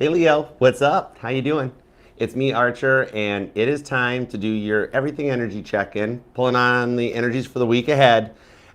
Hey Leo, what's up? How you doing? It's me, Archer, and it is time to do your everything energy check-in, pulling on the energies for the week ahead.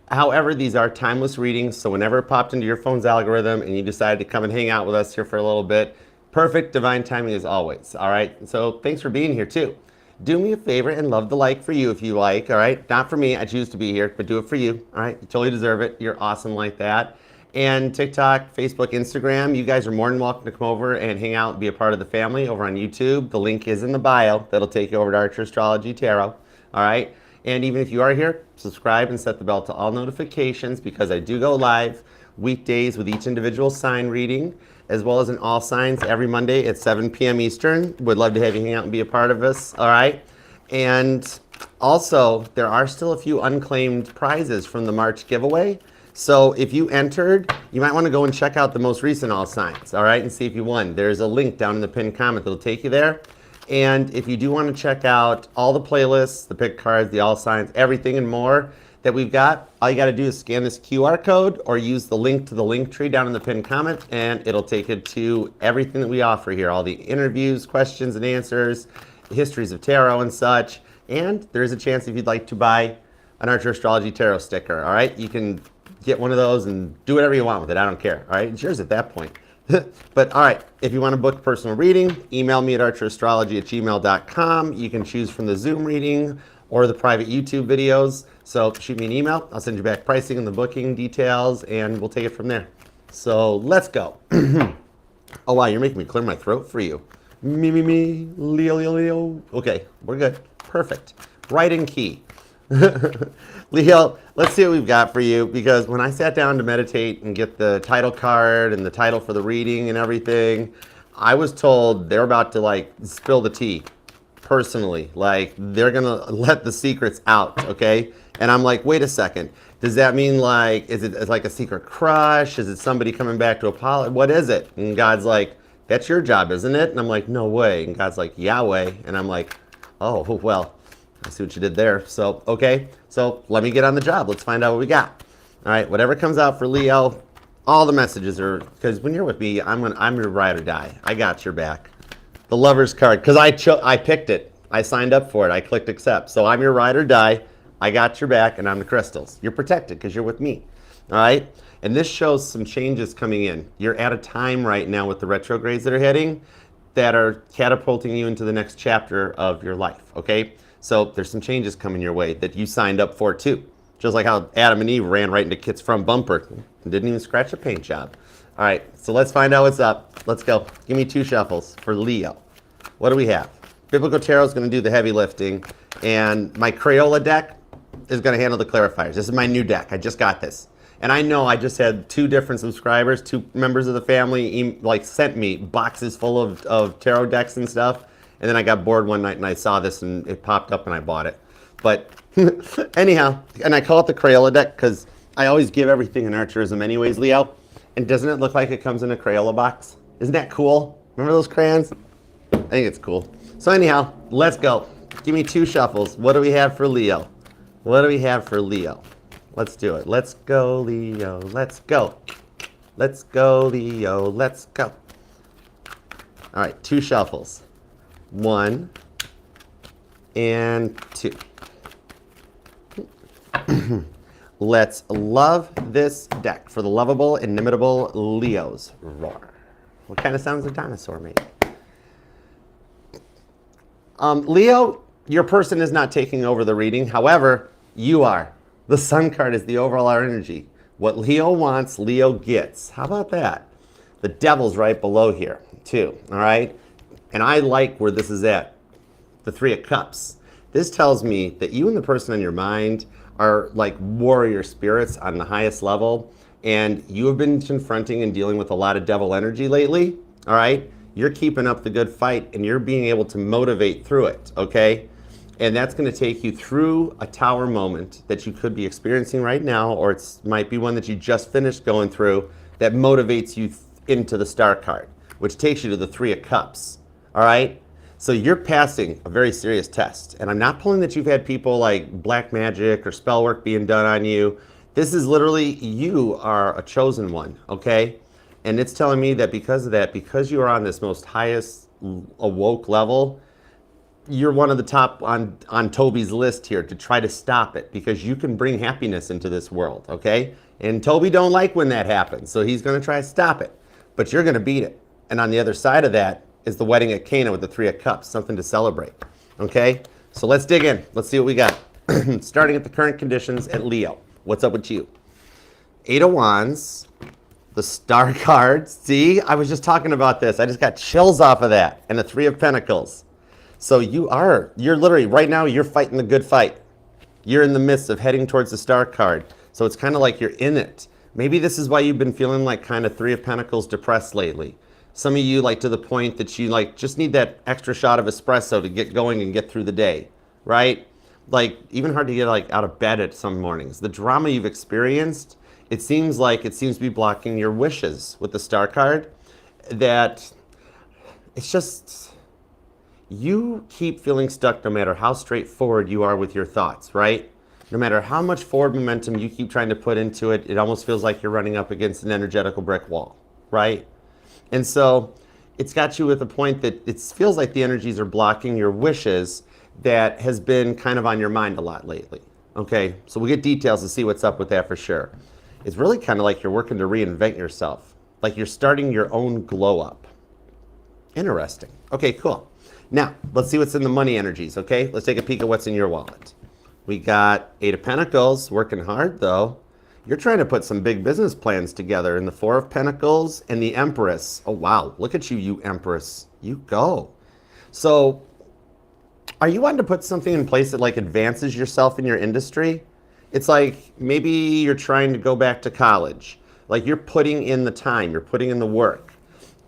However, these are timeless readings, so whenever it popped into your phone's algorithm and you decided to come and hang out with us here for a little bit, perfect divine timing as always, all right? So thanks for being here too. Do me a favor and love the like for you if you like, all right? Not for me, I choose to be here, but do it for you, all right? You totally deserve it. You're awesome like that. And TikTok, Facebook, Instagram, you guys are more than welcome to come over and hang out and be a part of the family over on YouTube. The link is in the bio. That'll take you over to Archer Astrology Tarot. All right. And even if you are here, subscribe and set the bell to all notifications because I do go live weekdays with each individual sign reading, as well as in all signs every Monday at 7 p.m. Eastern. Would love to have you hang out and be a part of us. All right. And also, there are still a few unclaimed prizes from the March giveaway. So if you entered, you might want to go and check out the most recent all signs, all right, and see if you won. There's a link down in the pinned comment that'll take you there. And if you do want to check out all the playlists, the pick cards, the all signs, everything and more that we've got, all you got to do is scan this QR code or use the link to the link tree down in the pinned comment, and it'll take you to everything that we offer here, all the interviews, questions and answers, histories of tarot and such. And there is a chance if you'd like to buy an Archer Astrology Tarot sticker, all right, you can get one of those and do whatever you want with it. I don't care. All right, it's yours at that point. But all right, if you want to book a personal reading, email me at archerastrology@gmail.com. You can choose from the Zoom reading or the private YouTube videos. So shoot me an email. I'll send you back pricing and the booking details, and we'll take it from there. So let's go. Oh wow, you're making me clear my throat for you. Me, Leo, Leo, Leo. Okay, we're good. Perfect. Right in key. Leo, let's see what we've got for you, because when I sat down to meditate and get the title card and the title for the reading and everything, I was told they're about to like spill the tea personally, like they're gonna let the secrets out, okay? And I'm like, wait a second, does that mean like, is it like a secret crush? Is it somebody coming back to apologize? What is it? And God's like, that's your job, isn't it? And I'm like, no way. And God's like, Yahweh. And I'm like, oh, well, I see what you did there. So, okay, so let me get on the job. Let's find out what we got. All right, whatever comes out for Leo, all the messages are, because when you're with me, I'm your ride or die. I got your back. The Lover's card, because I picked it. I signed up for it. I clicked accept. So I'm your ride or die. I got your back, and I'm the crystals. You're protected because you're with me. All right? And this shows some changes coming in. You're at a time right now with the retrogrades that are heading that are catapulting you into the next chapter of your life, okay? So there's some changes coming your way that you signed up for too. Just like how Adam and Eve ran right into Kit's front bumper and didn't even scratch a paint job. All right, so let's find out what's up. Let's go. Give me 2 shuffles for Leo. What do we have? Biblical Tarot is going to do the heavy lifting, and my Crayola deck is going to handle the clarifiers. This is my new deck. I just got this. And I know I just had 2 different subscribers, 2 members of the family, like sent me boxes full of tarot decks and stuff. And then I got bored one night and I saw this and it popped up and I bought it. But anyhow, and I call it the Crayola deck because I always give everything in Archerism anyways, Leo. And doesn't it look like it comes in a Crayola box? Isn't that cool? Remember those crayons? I think it's cool. So anyhow, let's go. Give me 2 shuffles. What do we have for Leo? What do we have for Leo? Let's do it. Let's go, Leo. Let's go. Let's go, Leo. Let's go. All right, 2 shuffles. 1 and 2. Let's love this deck for the lovable, inimitable Leos. Roar. What kind of sounds a dinosaur made? Leo, your person is not taking over the reading. However, you are. The Sun card is the overall energy. What Leo wants, Leo gets. How about that? The Devil's right below here, too. All right? And I like where this is at, the 3 of Cups. This tells me that you and the person on your mind are like warrior spirits on the highest level, and you have been confronting and dealing with a lot of devil energy lately, all right? You're keeping up the good fight, and you're being able to motivate through it, okay? And that's going to take you through a tower moment that you could be experiencing right now, or it might be one that you just finished going through that motivates you into the Star card, which takes you to the 3 of Cups. All right, so you're passing a very serious test. And I'm not pulling that you've had people like black magic or spell work being done on you. This is literally, you are a chosen one, okay? And it's telling me that because of that, because you are on this most highest awoke level, you're one of the top on Toby's list here to try to stop it, because you can bring happiness into this world, okay? And Toby don't like when that happens, so he's going to try to stop it. But you're going to beat it. And on the other side of that is the wedding at Cana with the 3 of Cups, something to celebrate, okay? So let's dig in. Let's see what we got. Starting at the current conditions at Leo. What's up with you? 8 of Wands, the Star card. See, I was just talking about this. I just got chills off of that. And the 3 of Pentacles. So you're literally, right now, you're fighting the good fight. You're in the midst of heading towards the Star card. So it's kind of like you're in it. Maybe this is why you've been feeling like kind of 3 of Pentacles depressed lately. Some of you, like, to the point that you like just need that extra shot of espresso to get going and get through the day, right? Like, even hard to get like out of bed at some mornings. The drama you've experienced, it seems to be blocking your wishes with the Star card. That it's just, you keep feeling stuck no matter how straightforward you are with your thoughts, right? No matter how much forward momentum you keep trying to put into it, it almost feels like you're running up against an energetical brick wall, right? And so it's got you with a point that it feels like the energies are blocking your wishes that has been kind of on your mind a lot lately, okay? So we'll get details to see what's up with that for sure. It's really kind of like you're working to reinvent yourself, like you're starting your own glow up. Interesting. Okay, cool. Now, let's see what's in the money energies, okay? Let's take a peek at what's in your wallet. We got 8 of Pentacles, working hard though. You're trying to put some big business plans together in the 4 of Pentacles and the Empress. Oh, wow. Look at you, you Empress. You go. So are you wanting to put something in place that like advances yourself in your industry? It's like maybe you're trying to go back to college. Like you're putting in the time, you're putting in the work.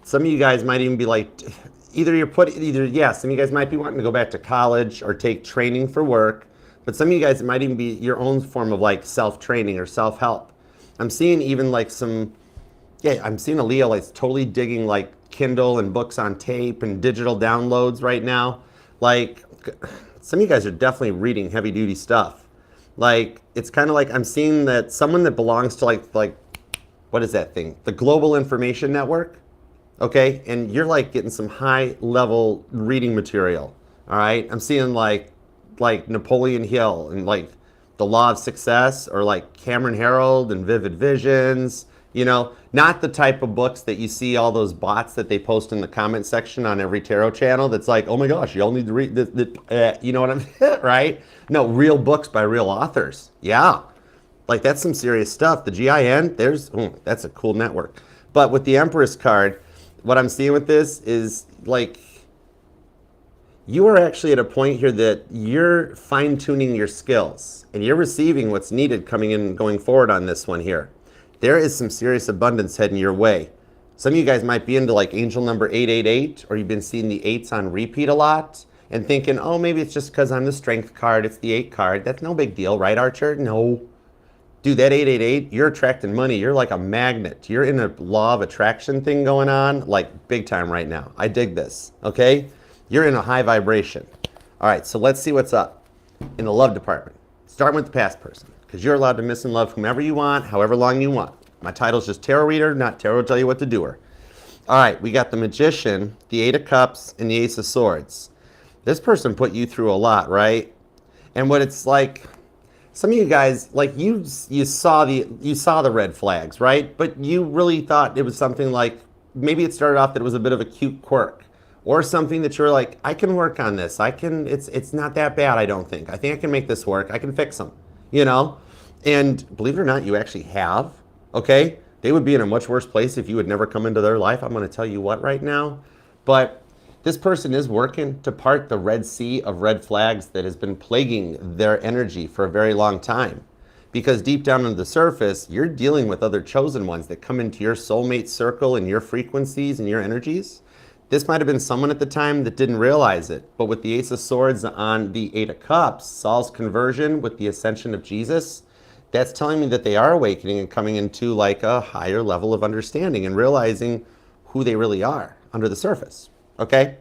Some of you guys might even be like, some of you guys might be wanting to go back to college or take training for work. But some of you guys, it might even be your own form of like self-training or self-help. I'm seeing even like I'm seeing a Leo like totally digging like Kindle and books on tape and digital downloads right now. Like some of you guys are definitely reading heavy duty stuff. Like it's kind of like I'm seeing that someone that belongs to like what is that thing? The Global Information Network. Okay, and you're like getting some high level reading material. All right, I'm seeing like Napoleon Hill and like The Law of Success, or like Cameron Herold and Vivid Visions, you know, not the type of books that you see all those bots that they post in the comment section on every tarot channel that's like, oh my gosh, you all need to read this, you know what I'm right? No, real books by real authors. Yeah, like that's some serious stuff. The GIN, that's a cool network. But with the Empress card, what I'm seeing with this is like, you are actually at a point here that you're fine-tuning your skills and you're receiving what's needed coming in going forward on this one here. There is some serious abundance heading your way. Some of you guys might be into like angel number 888, or you've been seeing the 8s on repeat a lot and thinking, oh, maybe it's just because I'm the strength card, it's the 8 card. That's no big deal, right, Archer? No. Dude, that 888, you're attracting money. You're like a magnet. You're in a law of attraction thing going on, like big time right now. I dig this, okay? You're in a high vibration. All right, so let's see what's up in the love department. Starting with the past person, because you're allowed to miss and love whomever you want, however long you want. My title's just tarot reader, not tarot tell you what to do her. All right, we got the Magician, the 8 of Cups, and the Ace of Swords. This person put you through a lot, right? And what it's like, some of you guys, like you saw the red flags, right? But you really thought it was something like, maybe it started off that it was a bit of a cute quirk, or something that you're like, I can work on this. It's not that bad, I don't think. I think I can make this work. I can fix them, you know? And believe it or not, you actually have, okay? They would be in a much worse place if you had never come into their life. I'm going to tell you what right now. But this person is working to part the Red Sea of red flags that has been plaguing their energy for a very long time. Because deep down under the surface, you're dealing with other chosen ones that come into your soulmate circle and your frequencies and your energies. This might have been someone at the time that didn't realize it, but with the Ace of Swords on the 8 of Cups, Saul's conversion with the ascension of Jesus, that's telling me that they are awakening and coming into like a higher level of understanding and realizing who they really are under the surface, okay?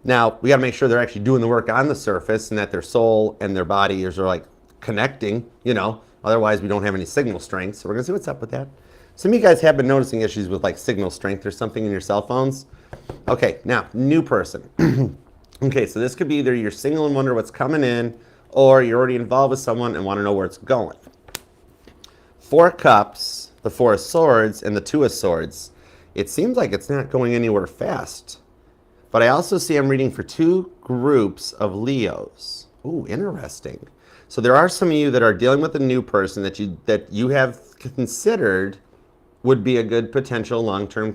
Now, we gotta make sure they're actually doing the work on the surface and that their soul and their bodies are like connecting, you know, otherwise we don't have any signal strength, so we're gonna see what's up with that. Some of you guys have been noticing issues with like signal strength or something in your cell phones. Okay, now, new person. Okay, so this could be either you're single and wonder what's coming in, or you're already involved with someone and want to know where it's going. Four Cups, the Four of Swords, and the Two of Swords. It seems like it's not going anywhere fast. But I also see I'm reading for two groups of Leos. Ooh, interesting. So there are some of you that are dealing with a new person that you have considered would be a good potential long-term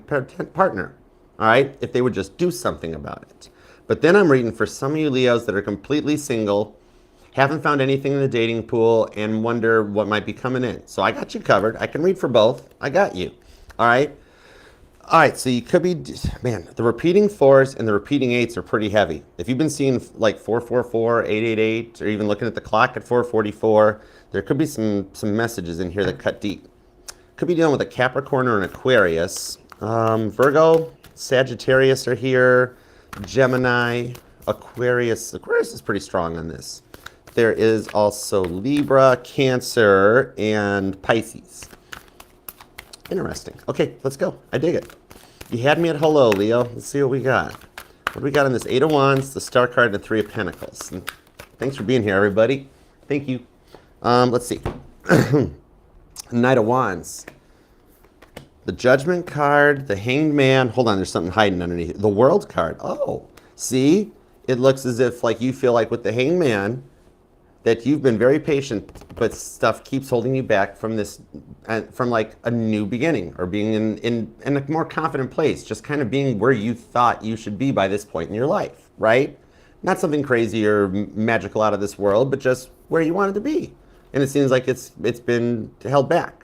partner. All right, if they would just do something about it. But then I'm reading for some of you Leos that are completely single, haven't found anything in the dating pool, and wonder what might be coming in. So I got you covered. I can read for both. I got you. All right. All right, so you could be, man, the repeating fours and the repeating eights are pretty heavy. If you've been seeing like 444, 888, or even looking at the clock at 444, there could be some messages in here that cut deep. Could be dealing with a Capricorn or an Aquarius. Virgo, Sagittarius are here, Gemini, Aquarius. Aquarius is pretty strong on this. There is also Libra, Cancer, and Pisces. Interesting. Okay, let's go. I dig it. You had me at hello, Leo. Let's see what we got. What do we got on this? Eight of Wands, the Star card, and the Three of Pentacles. And thanks for being here, everybody. Thank you. Let's see. Knight of Wands. The Judgment card, the Hanged Man. Hold on, there's something hiding underneath. The World card. Oh, see? It looks as if like you feel like with the Hanged Man that you've been very patient, but stuff keeps holding you back from this, from like a new beginning or being in a more confident place, just kind of being where you thought you should be by this point in your life, right? Not something crazy or magical out of this world, but just where you wanted to be. And it seems like it's been held back.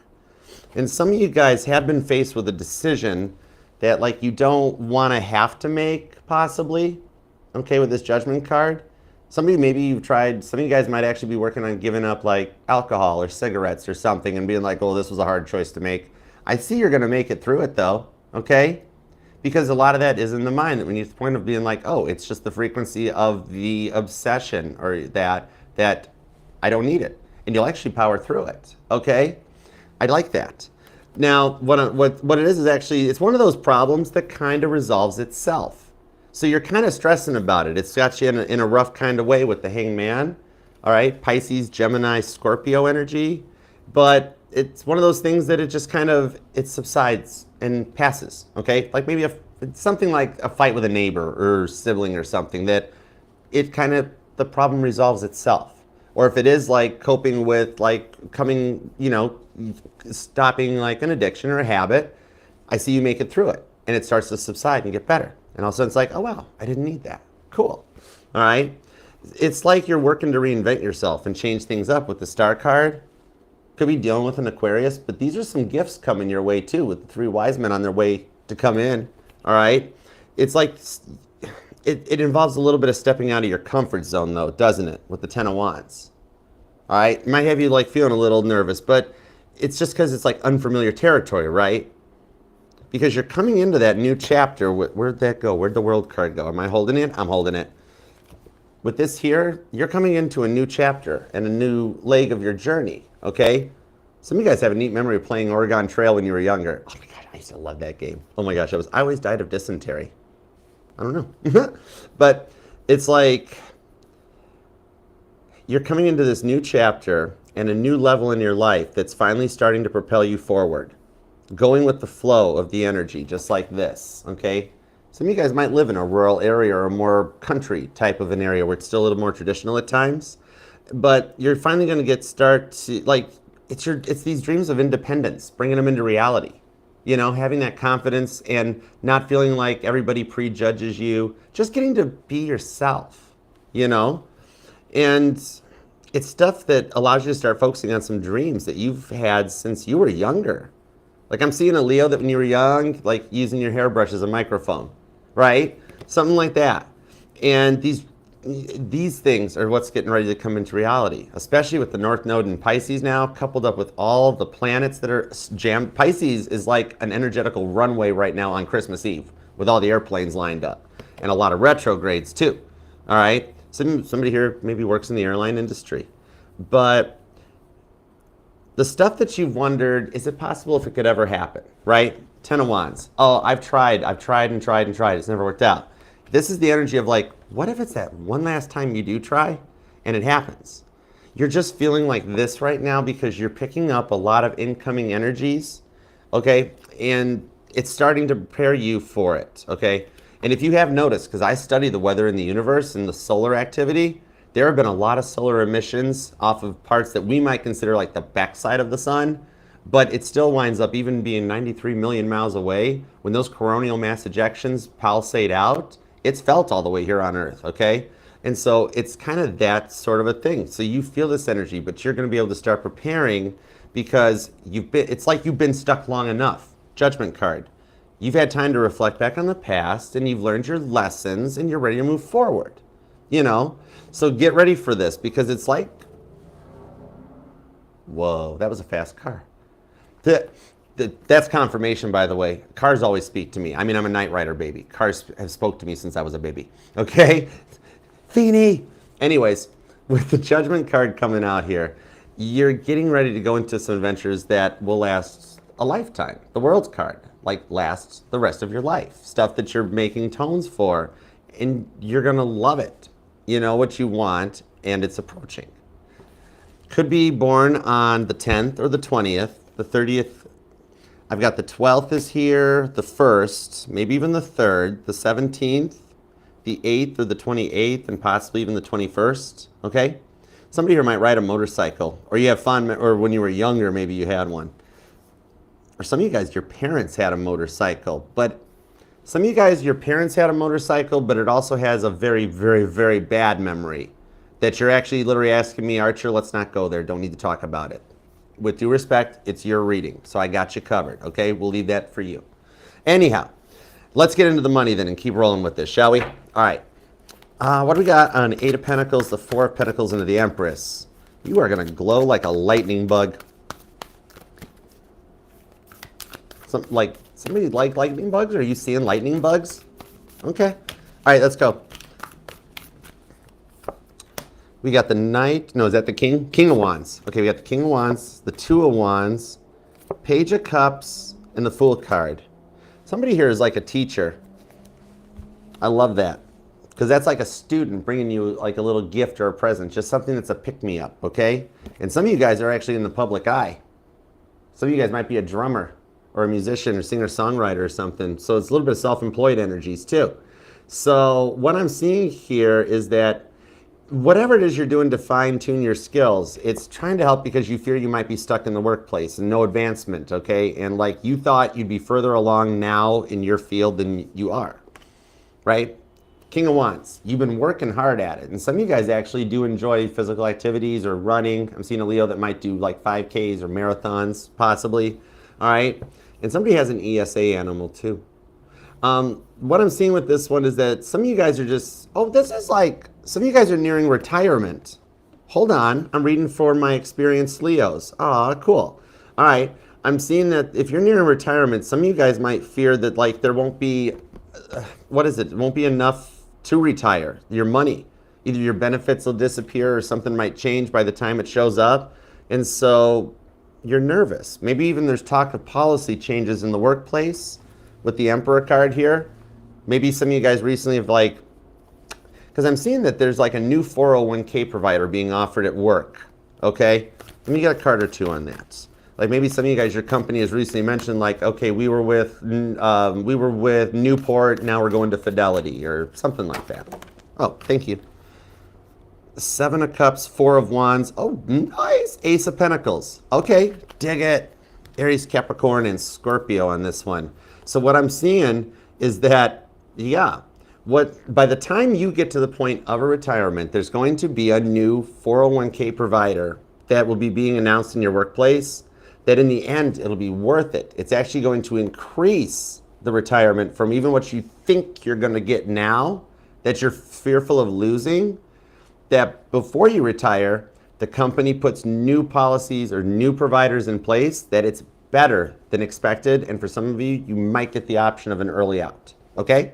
And some of you guys have been faced with a decision that like you don't want to have to make, possibly, okay, with this Judgment card. Some of you, maybe you've tried, some of you guys might actually be working on giving up like alcohol or cigarettes or something and being like, oh, this was a hard choice to make. I see you're going to make it through it though, okay? Because a lot of that is in the mind, that when you're at the point of being like, oh, it's just the frequency of the obsession or that I don't need it. And you'll actually power through it, okay? I like that. Now, what it is actually, it's one of those problems that kind of resolves itself. So you're kind of stressing about it. It's got you in a rough kind of way with the Hanged Man, all right? Pisces, Gemini, Scorpio energy. But it's one of those things that it just kind of, it subsides and passes, okay? Like maybe it's something like a fight with a neighbor or sibling or something that it kind of, the problem resolves itself. Or if it is like coping with like coming, you know, stopping like an addiction or a habit, I see you make it through it and it starts to subside and get better. And all of a sudden it's like, oh wow, I didn't need that. Cool. All right. It's like you're working to reinvent yourself and change things up with the Star card. Could be dealing with an Aquarius, but these are some gifts coming your way too, with the three wise men on their way to come in. All right. It's like, it involves a little bit of stepping out of your comfort zone though, doesn't it? With the Ten of Wands. All right. It might have you like feeling a little nervous, but it's just because it's like unfamiliar territory, right? Because you're coming into that new chapter. Where'd that go? Where'd the World card go? Am I holding it? I'm holding it. With this here, you're coming into a new chapter and a new leg of your journey, okay? Some of you guys have a neat memory of playing Oregon Trail when you were younger. Oh my God, I used to love that game. Oh my gosh, I always died of dysentery. I don't know. But it's like you're coming into this new chapter and a new level in your life that's finally starting to propel you forward. Going with the flow of the energy, just like this, okay? Some of you guys might live in a rural area or a more country type of an area where it's still a little more traditional at times, but you're finally going to like, it's these dreams of independence, bringing them into reality. You know, having that confidence and not feeling like everybody prejudges you, just getting to be yourself, you know? And it's stuff that allows you to start focusing on some dreams that you've had since you were younger. Like I'm seeing a Leo that when you were young, like using your hairbrush as a microphone, right? Something like that. And these things are what's getting ready to come into reality, especially with the North Node in Pisces now, coupled up with all the planets that are jammed. Pisces is like an energetical runway right now on Christmas Eve with all the airplanes lined up and a lot of retrogrades too, all right? Somebody here maybe works in the airline industry, but The stuff that you've wondered, is it possible if it could ever happen, right? 10 of Wands. Oh, I've tried and tried and tried. It's never worked out. This is the energy of like, what if it's that one last time you do try and it happens? You're just feeling like this right now because you're picking up a lot of incoming energies, okay? And it's starting to prepare you for it, okay? And if you have noticed, because I study the weather in the universe and the solar activity, there have been a lot of solar emissions off of parts that we might consider like the backside of the sun, but it still winds up even being 93 million miles away. When those coronal mass ejections pulsate out, it's felt all the way here on Earth, okay? And so it's kind of that sort of a thing. So you feel this energy, but you're going to be able to start preparing because it's like you've been stuck long enough. Judgment card. You've had time to reflect back on the past and you've learned your lessons and you're ready to move forward, you know? So get ready for this because it's like, whoa, that was a fast car. That's confirmation, by the way. Cars always speak to me. I mean, I'm a Knight Rider baby. Cars have spoke to me since I was a baby, okay? Feeny. Anyways, with the Judgment card coming out here, you're getting ready to go into some adventures that will last a lifetime. The World's card, like, lasts the rest of your life. Stuff that you're making tones for, and you're gonna love it. You know what you want, and it's approaching. Could be born on the 10th or the 20th, the 30th. I've got the 12th is here, the 1st, maybe even the 3rd, the 17th, the 8th or the 28th, and possibly even the 21st, okay? Somebody here might ride a motorcycle, or you have fun, or when you were younger, maybe you had one. Or some of you guys, your parents had a motorcycle, but some of you guys, your parents had a motorcycle, but it also has a very, very, very bad memory that you're actually literally asking me, Archer, let's not go there, don't need to talk about it. With due respect, it's your reading, so I got you covered, okay? We'll leave that for you. Anyhow, let's get into the money then and keep rolling with this, shall we? All right. What do we got on 8 of Pentacles, the 4 of Pentacles, into the Empress? You are going to glow like a lightning bug. Somebody like lightning bugs? Are you seeing lightning bugs? Okay. All right, let's go. We got the Knight. No, is that the King? King of Wands. Okay, we got the King of Wands, the 2 of Wands, Page of Cups, and the Fool card. Somebody here is like a teacher. I love that. Because that's like a student bringing you like a little gift or a present. Just something that's a pick-me-up, okay? And some of you guys are actually in the public eye. Some of you guys might be a drummer or a musician or singer-songwriter or something. So it's a little bit of self-employed energies too. So what I'm seeing here is that whatever it is you're doing to fine-tune your skills, it's trying to help because you fear you might be stuck in the workplace and no advancement, okay? And like you thought you'd be further along now in your field than you are, right? King of Wands, you've been working hard at it. And some of you guys actually do enjoy physical activities or running. I'm seeing a Leo that might do like 5Ks or marathons, possibly, all right? And somebody has an ESA animal too. What I'm seeing with this one is that some of you guys are just, oh, this is like, some of you guys are nearing retirement. Hold on, I'm reading for my experienced Leos. Ah, cool. All right, I'm seeing that if you're nearing retirement, some of you guys might fear that like there won't be, it won't be enough to retire, your money. Either your benefits will disappear or something might change by the time it shows up. And so you're nervous. Maybe even there's talk of policy changes in the workplace with the Emperor card here. Maybe some of you guys recently have like, because I'm seeing that there's like a new 401k provider being offered at work, okay? Let me get a card or two on that. Like maybe some of you guys, your company has recently mentioned like, okay, we were with Newport, now we're going to Fidelity or something like that. Oh, thank you. 7 of Cups, 4 of Wands. Oh, nice. Ace of Pentacles. Okay, dig it. Aries, Capricorn, and Scorpio on this one. So what I'm seeing is that, yeah, by the time you get to the point of a retirement, there's going to be a new 401k provider that will be being announced in your workplace, that in the end, it'll be worth it. It's actually going to increase the retirement from even what you think you're going to get now, that you're fearful of losing, that before you retire, the company puts new policies or new providers in place, that it's better than expected. And for some of you, you might get the option of an early out, okay?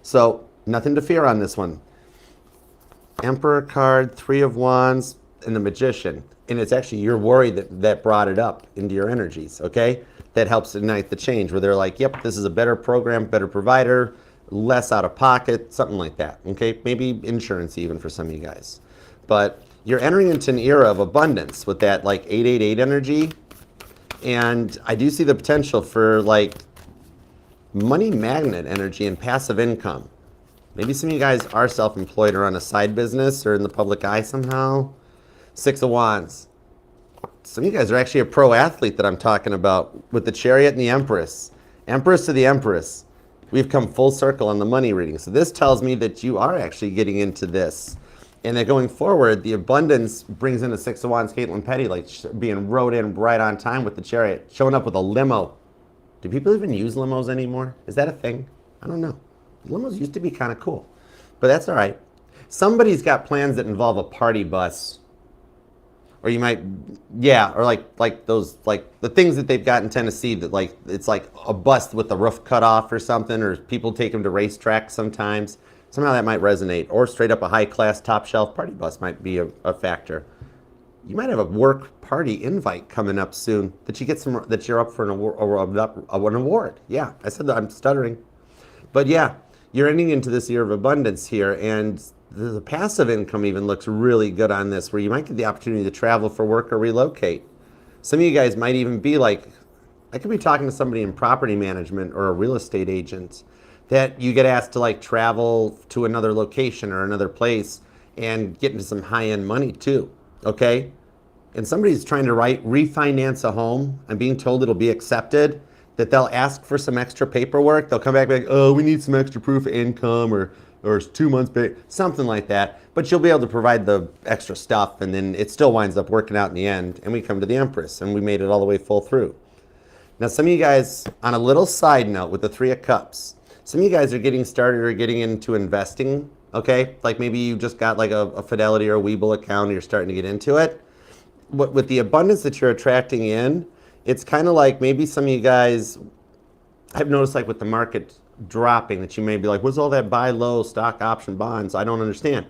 So nothing to fear on this one. Emperor card, 3 of Wands, and the Magician. And it's actually your worry that brought it up into your energies, okay? That helps ignite the change where they're like, yep, this is a better program, better provider, less out of pocket, something like that, okay? Maybe insurance even for some of you guys. But you're entering into an era of abundance with that like 888 energy. And I do see the potential for like money magnet energy and passive income. Maybe some of you guys are self-employed or on a side business or in the public eye somehow. Six of Wands. Some of you guys are actually a pro athlete that I'm talking about with the Chariot and the Empress. Empress to the Empress. We've come full circle on the money reading. So this tells me that you are actually getting into this. And that going forward, the abundance brings in the Six of Wands, Caitlin Petty, like being rode in right on time with the Chariot, showing up with a limo. Do people even use limos anymore? Is that a thing? I don't know. Limos used to be kind of cool, but that's all right. Somebody's got plans that involve a party bus. Or you might, yeah, or like those, like the things that they've got in Tennessee that like, it's like a bus with the roof cut off or something, or people take them to racetracks sometimes. Somehow that might resonate. Or straight up a high-class, top-shelf party bus might be a factor. You might have a work party invite coming up soon that you get some, that you're up for an award. Yeah, I said that, I'm stuttering. But yeah, you're ending into this year of abundance here, and the passive income even looks really good on this, where you might get the opportunity to travel for work or relocate. Some of you guys might even be like, I could be talking to somebody in property management or a real estate agent, that you get asked to like travel to another location or another place and get into some high-end money too, okay? And somebody's trying to refinance a home and being told it'll be accepted, that they'll ask for some extra paperwork. They'll come back and be like, oh, we need some extra proof of income or it's 2 months pay, something like that. But you'll be able to provide the extra stuff, and then it still winds up working out in the end, and we come to the Empress, and we made it all the way full through. Now, some of you guys, on a little side note with the Three of Cups, some of you guys are getting started or getting into investing, okay? Like maybe you just got like a Fidelity or a Webull account and you're starting to get into it. With the abundance that you're attracting in, it's kind of like maybe some of you guys, I've noticed like with the market dropping that you may be like, what's all that buy low stock option bonds? I don't understand.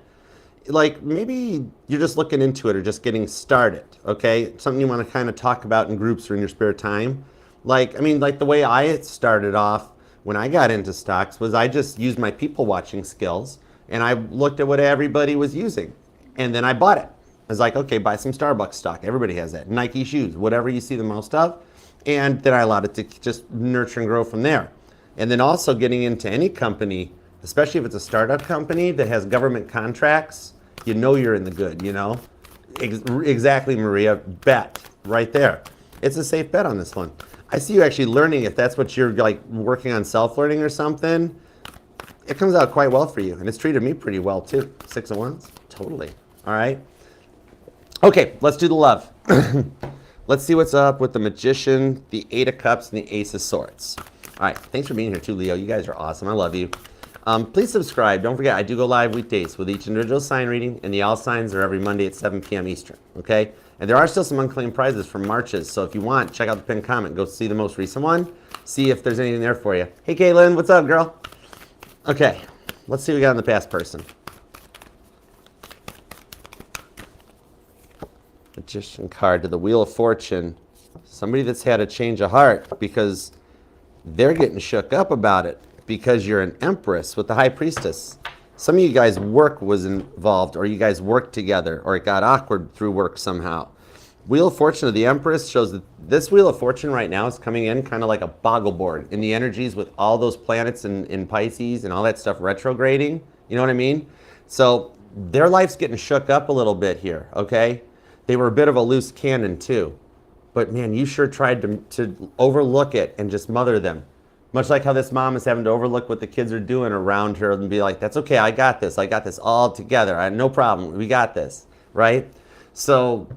Like maybe you're just looking into it or just getting started, okay? Something you want to kind of talk about in groups or in your spare time. Like, I mean, like the way I started off when I got into stocks was I just used my people watching skills and I looked at what everybody was using and then I bought it. I was like, okay, buy some Starbucks stock. Everybody has that. Nike shoes, whatever you see the most of. And then I allowed it to just nurture and grow from there. And then also getting into any company, especially if it's a startup company that has government contracts, you know you're in the good, you know? Exactly, Maria, bet right there. It's a safe bet on this one. I see you actually learning, if that's what you're like working on, self-learning or something, it comes out quite well for you. And it's treated me pretty well too. Six of Wands, totally. All right. Okay, let's do the love. Let's see what's up with the Magician, the Eight of Cups, and the Ace of Swords. All right, thanks for being here too, Leo. You guys are awesome. I love you. Please subscribe. Don't forget, I do go live weekdays with each individual sign reading, and the all signs are every Monday at 7 p.m. Eastern, okay? And there are still some unclaimed prizes from Marches, so if you want, check out the pinned comment. Go see the most recent one. See if there's anything there for you. Hey, Caitlin, what's up, girl? Okay, let's see what we got in the past person. Magician card to the Wheel of Fortune. Somebody that's had a change of heart because they're getting shook up about it because you're an Empress with the High Priestess. Some of you guys' work was involved, or you guys worked together, or it got awkward through work somehow. Wheel of Fortune of the Empress shows that this Wheel of Fortune right now is coming in kind of like a boggle board in the energies with all those planets in Pisces and all that stuff retrograding. You know what I mean? So their life's getting shook up a little bit here, okay? They were a bit of a loose cannon too. But man, you sure tried to overlook it and just mother them. Much like how this mom is having to overlook what the kids are doing around her and be like, that's okay, I got this all together. No problem, we got this, right? So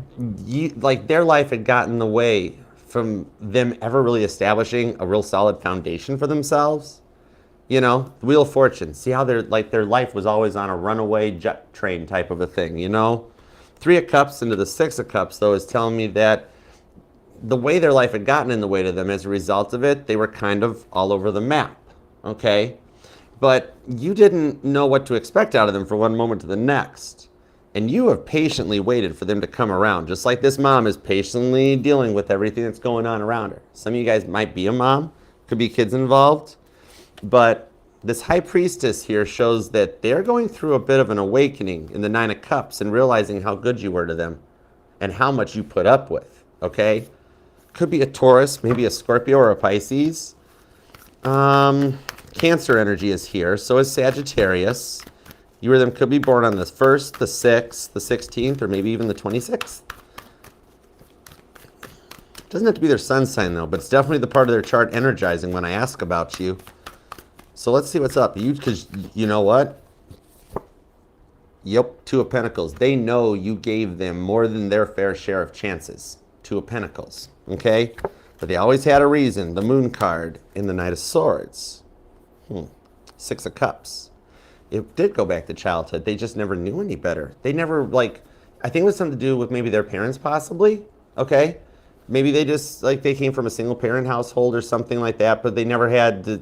like their life had gotten in the way from them ever really establishing a real solid foundation for themselves. You know, the Wheel of Fortune, see how their life was always on a runaway jet train type of a thing, you know? Three of Cups into the Six of Cups, though, is telling me that the way their life had gotten in the way to them as a result of it, they were kind of all over the map, okay? But you didn't know what to expect out of them from one moment to the next. And you have patiently waited for them to come around, just like this mom is patiently dealing with everything that's going on around her. Some of you guys might be a mom, could be kids involved, but this high priestess here shows that they're going through a bit of an awakening in the Nine of Cups and realizing how good you were to them and how much you put up with, okay? Could be a Taurus, maybe a Scorpio or a Pisces. Cancer energy is here, so is Sagittarius. You or them could be born on the 1st, the 6th, the 16th, or maybe even the 26th. Doesn't have to be their sun sign, though, but it's definitely the part of their chart energizing when I ask about you. So let's see what's up. Because you know what? Yep, Two of Pentacles. They know you gave them more than their fair share of chances. Two of Pentacles, okay? But they always had a reason. The Moon card in the Knight of Swords. Six of Cups. It did go back to childhood. They just never knew any better. They never, like, I think it was something to do with maybe their parents possibly, okay? Maybe they just, like, they came from a single parent household or something like that, but they never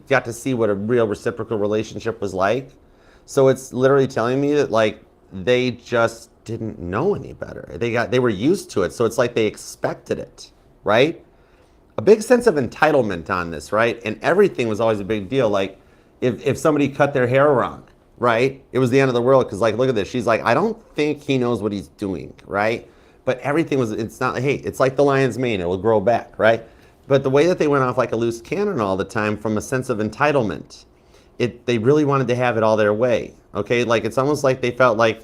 got to see what a real reciprocal relationship was like. So it's literally telling me that, like, they just didn't know any better. They were used to it, so it's like they expected it, right? A big sense of entitlement on this, right? And everything was always a big deal. Like, if somebody cut their hair wrong, right? It was the end of the world because, like, look at this. She's like, I don't think he knows what he's doing, right? But everything was, it's not, hey, it's like the lion's mane. It will grow back, right? But the way that they went off like a loose cannon all the time from a sense of entitlement, they really wanted to have it all their way, okay? Like, it's almost like they felt like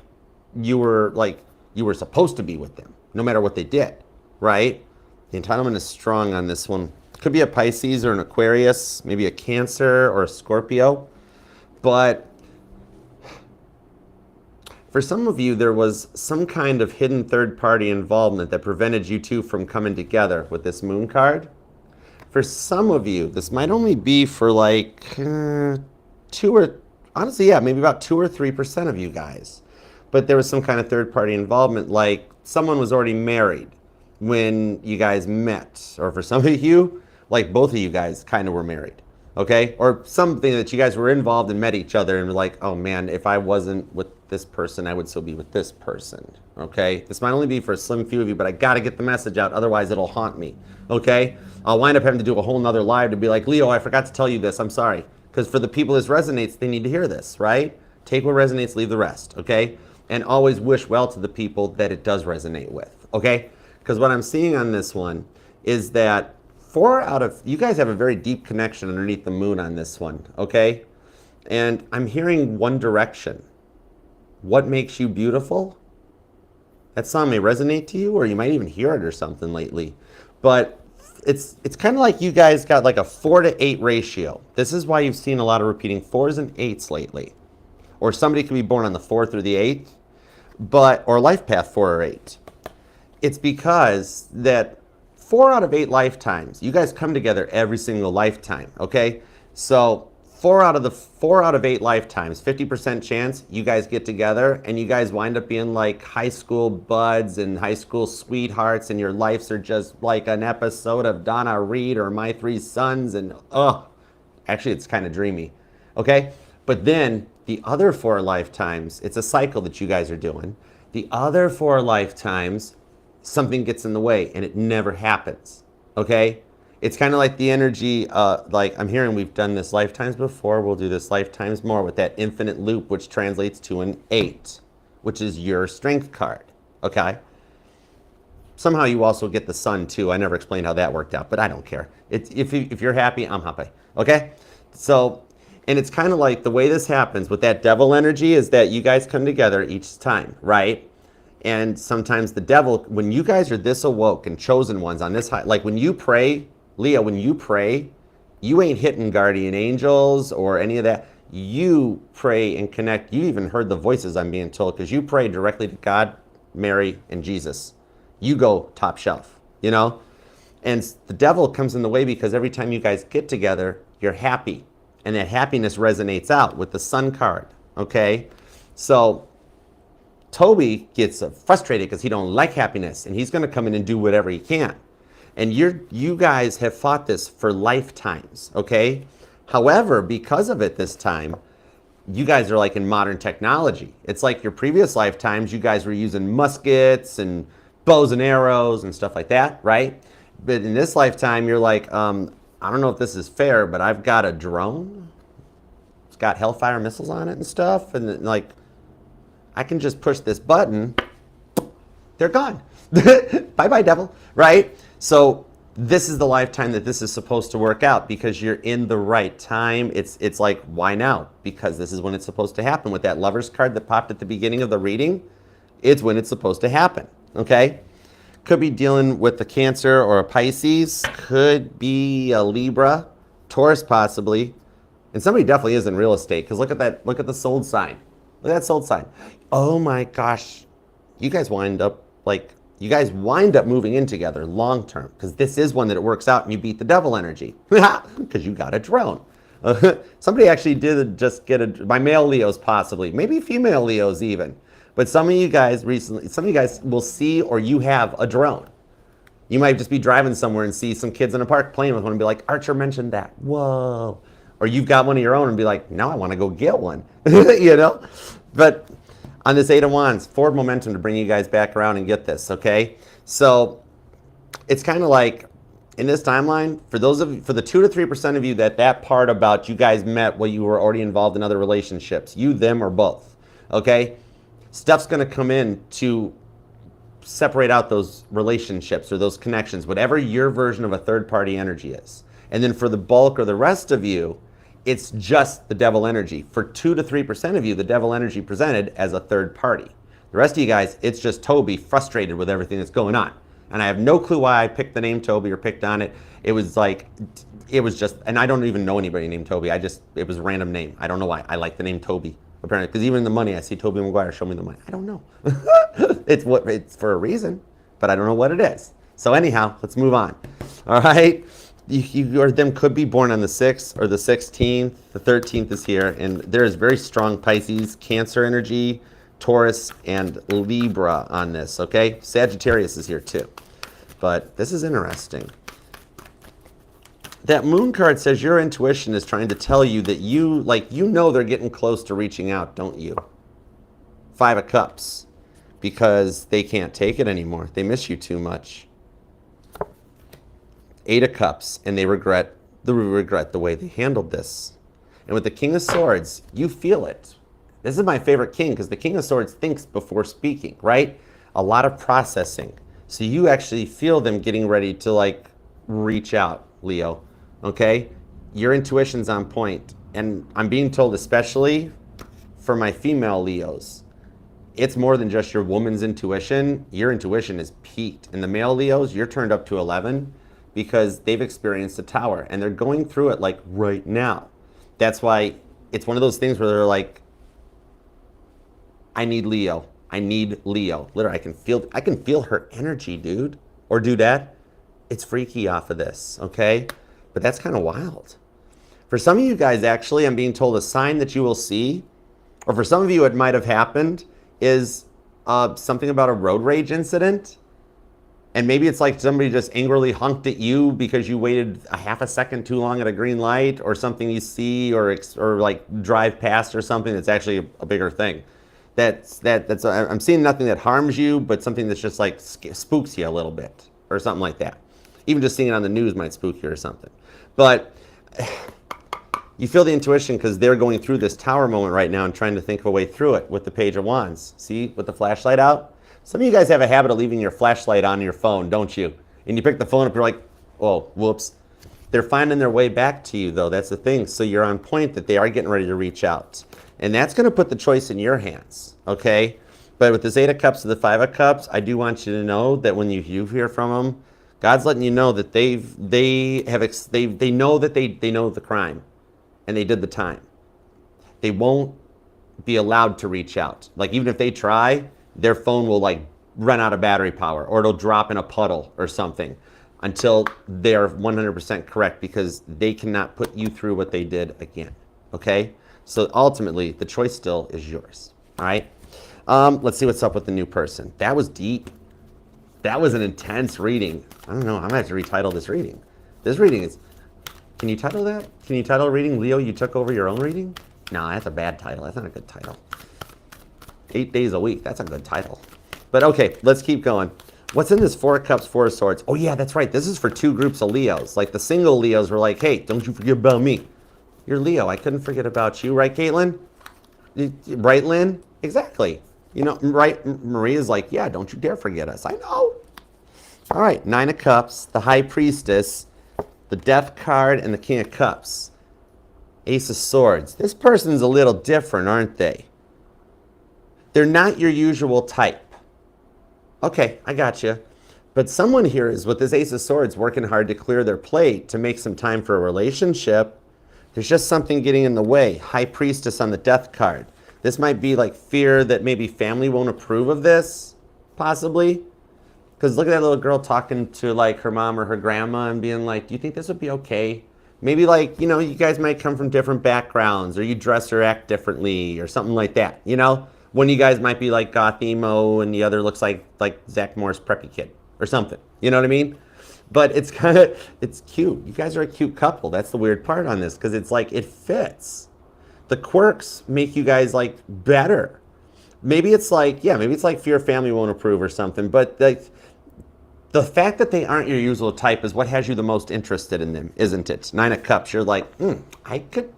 you were supposed to be with them, no matter what they did, right? The entitlement is strong on this one. Could be a Pisces or an Aquarius, maybe a Cancer or a Scorpio. But for some of you, there was some kind of hidden third-party involvement that prevented you two from coming together with this Moon card. For some of you, this might only be for like honestly, yeah, maybe about 2 or 3% of you guys. But there was some kind of third-party involvement, like someone was already married when you guys met. Or for some of you, like both of you guys kind of were married, okay? Or something that you guys were involved and met each other and were like, oh man, if I wasn't with this person, I would still be with this person, okay? This might only be for a slim few of you, but I gotta get the message out, otherwise it'll haunt me, okay? I'll wind up having to do a whole nother live to be like, Leo, I forgot to tell you this, I'm sorry. Because for the people this resonates, they need to hear this, right? Take what resonates, leave the rest, okay? And always wish well to the people that it does resonate with, okay? Because what I'm seeing on this one is that you guys have a very deep connection underneath the moon on this one, okay? And I'm hearing one direction. What makes you beautiful? That song may resonate to you, or you might even hear it or something lately. But it's kind of like you guys got like a 4 to 8 ratio. This is why you've seen a lot of repeating 4s and 8s lately. Or somebody could be born on the 4th or the 8th, or life path 4 or 8. It's because that 4 out of 8 lifetimes, you guys come together every single lifetime, okay? So 4 out of 8 lifetimes, 50% chance you guys get together and you guys wind up being like high school buds and high school sweethearts, and your lives are just like an episode of Donna Reed or My Three Sons, and actually it's kind of dreamy, okay? But then the other 4 lifetimes, it's a cycle that you guys are doing. The other 4 lifetimes, something gets in the way and it never happens, okay? It's kind of like the energy, like I'm hearing we've done this lifetimes before, we'll do this lifetimes more with that infinite loop, which translates to an 8, which is your strength card, okay? Somehow you also get the sun too. I never explained how that worked out, but I don't care. If you're happy, I'm happy, okay? So, and it's kind of like the way this happens with that devil energy is that you guys come together each time, right? And sometimes the devil, when you guys are this awoke and chosen ones on this high, like when you pray, Leo, when you pray, you ain't hitting guardian angels or any of that. You pray and connect. You even heard the voices, I'm being told, because you pray directly to God, Mary, and Jesus. You go top shelf, you know? And the devil comes in the way because every time you guys get together, you're happy. And that happiness resonates out with the sun card, okay? So Toby gets frustrated because he don't like happiness, and he's going to come in and do whatever he can. And you guys have fought this for lifetimes, okay? However, because of it this time, you guys are like in modern technology. It's like your previous lifetimes, you guys were using muskets and bows and arrows and stuff like that, right? But in this lifetime, you're like, I don't know if this is fair, but I've got a drone. It's got Hellfire missiles on it and stuff. And like, I can just push this button. They're gone. Bye-bye, devil, right? So this is the lifetime that this is supposed to work out because you're in the right time. It's like, why now? Because this is when it's supposed to happen. With that Lover's card that popped at the beginning of the reading, it's when it's supposed to happen, okay? Could be dealing with the Cancer or a Pisces. Could be a Libra, Taurus possibly. And somebody definitely is in real estate because look at that, look at the sold sign. Look at that sold sign. Oh my gosh, you guys wind up moving in together long term because this is one that it works out and you beat the devil energy because you got a drone. Somebody actually did just get by male Leos possibly, maybe female Leos even. But some of you guys will see or you have a drone. You might just be driving somewhere and see some kids in a park playing with one and be like, Archer mentioned that. Whoa. Or you've got one of your own and be like, now I want to go get one. You know? But on this Eight of Wands, forward momentum to bring you guys back around and get this, okay? So it's kind of like in this timeline, for the 2 to 3% of you that part about you guys met while you were already involved in other relationships, you, them, or both, okay? Stuff's going to come in to separate out those relationships or those connections, whatever your version of a third-party energy is. And then for the bulk or the rest of you, it's just the devil energy. For 2 to 3% of you, the devil energy presented as a third party. The rest of you guys, it's just Toby frustrated with everything that's going on. And I have no clue why I picked the name Toby or picked on it. It was just, and I don't even know anybody named Toby. It was a random name. I don't know why. I like the name Toby. Apparently, because even in the money, I see Toby Maguire, show me the money. I don't know. It's for a reason, but I don't know what it is. So anyhow, let's move on. All right. You or them could be born on the 6th or the 16th. The 13th is here, and there is very strong Pisces, Cancer energy, Taurus, and Libra on this, okay? Sagittarius is here too. But this is interesting. That moon card says your intuition is trying to tell you that you know they're getting close to reaching out, don't you? 5 of Cups. Because they can't take it anymore. They miss you too much. 8 of Cups, and they regret the way they handled this. And with the King of Swords, you feel it. This is my favorite king because the King of Swords thinks before speaking, right? A lot of processing. So you actually feel them getting ready to like reach out, Leo. Okay? Your intuition's on point. And I'm being told, especially for my female Leos, it's more than just your woman's intuition. Your intuition is peaked. And the male Leos, you're turned up to 11 because they've experienced a tower and they're going through it like right now. That's why it's one of those things where they're like, I need Leo. I need Leo. Literally, I can feel her energy, dude. Or dudette. It's freaky off of this, okay? But that's kind of wild. For some of you guys, actually, I'm being told a sign that you will see, or for some of you it might have happened, is something about a road rage incident. And maybe it's like somebody just angrily honked at you because you waited a half a second too long at a green light, or something you see or like drive past or something that's actually a bigger thing. I'm seeing nothing that harms you, but something that's just like spooks you a little bit or something like that. Even just seeing it on the news might spook you or something. But you feel the intuition because they're going through this tower moment right now and trying to think of a way through it with the Page of Wands. See, with the flashlight out? Some of you guys have a habit of leaving your flashlight on your phone, don't you? And you pick the phone up, you're like, oh, whoops. They're finding their way back to you, though. That's the thing. So you're on point that they are getting ready to reach out. And that's going to put the choice in your hands, okay? But with this 8 of Cups to the 5 of Cups, I do want you to know that when you hear from them, God's letting you know that they know that they know the crime and they did the time. They won't be allowed to reach out. Like even if they try, their phone will like run out of battery power or it'll drop in a puddle or something until they're 100% correct because they cannot put you through what they did again, okay? So ultimately, the choice still is yours, all right? Let's see what's up with the new person. That was deep. That was an intense reading. I don't know, I'm gonna have to retitle this reading. This reading is, can you title that? Can you title a reading, Leo, you took over your own reading? No, that's a bad title. That's not a good title. 8 days a week. That's a good title. But okay, let's keep going. What's in this Four of Cups, Four of Swords? Oh yeah, that's right. This is for 2 groups of Leos. Like the single Leos were like, hey, don't you forget about me. You're Leo. I couldn't forget about you, right, Caitlin? Right, Lynn? Exactly. You know, right, Maria's like, yeah, don't you dare forget us. I know. All right, 9 of Cups, the High Priestess, the Death card, and the King of Cups. Ace of Swords. This person's a little different, aren't they? They're not your usual type. Okay, I got you. But someone here is, with this Ace of Swords, working hard to clear their plate to make some time for a relationship. There's just something getting in the way. High Priestess on the Death card. This might be like fear that maybe family won't approve of this, possibly. Because look at that little girl talking to like her mom or her grandma and being like, do you think this would be okay? Maybe like, you know, you guys might come from different backgrounds, or you dress or act differently or something like that, you know? One of you guys might be like goth emo and the other looks like Zach Morris preppy kid or something. You know what I mean? But it's kind of, it's cute. You guys are a cute couple. That's the weird part on this, because it's like, it fits. The quirks make you guys like better. Maybe it's like, yeah, maybe it's like fear family won't approve or something. But the fact that they aren't your usual type is what has you the most interested in them, isn't it? 9 of Cups, you're like, I could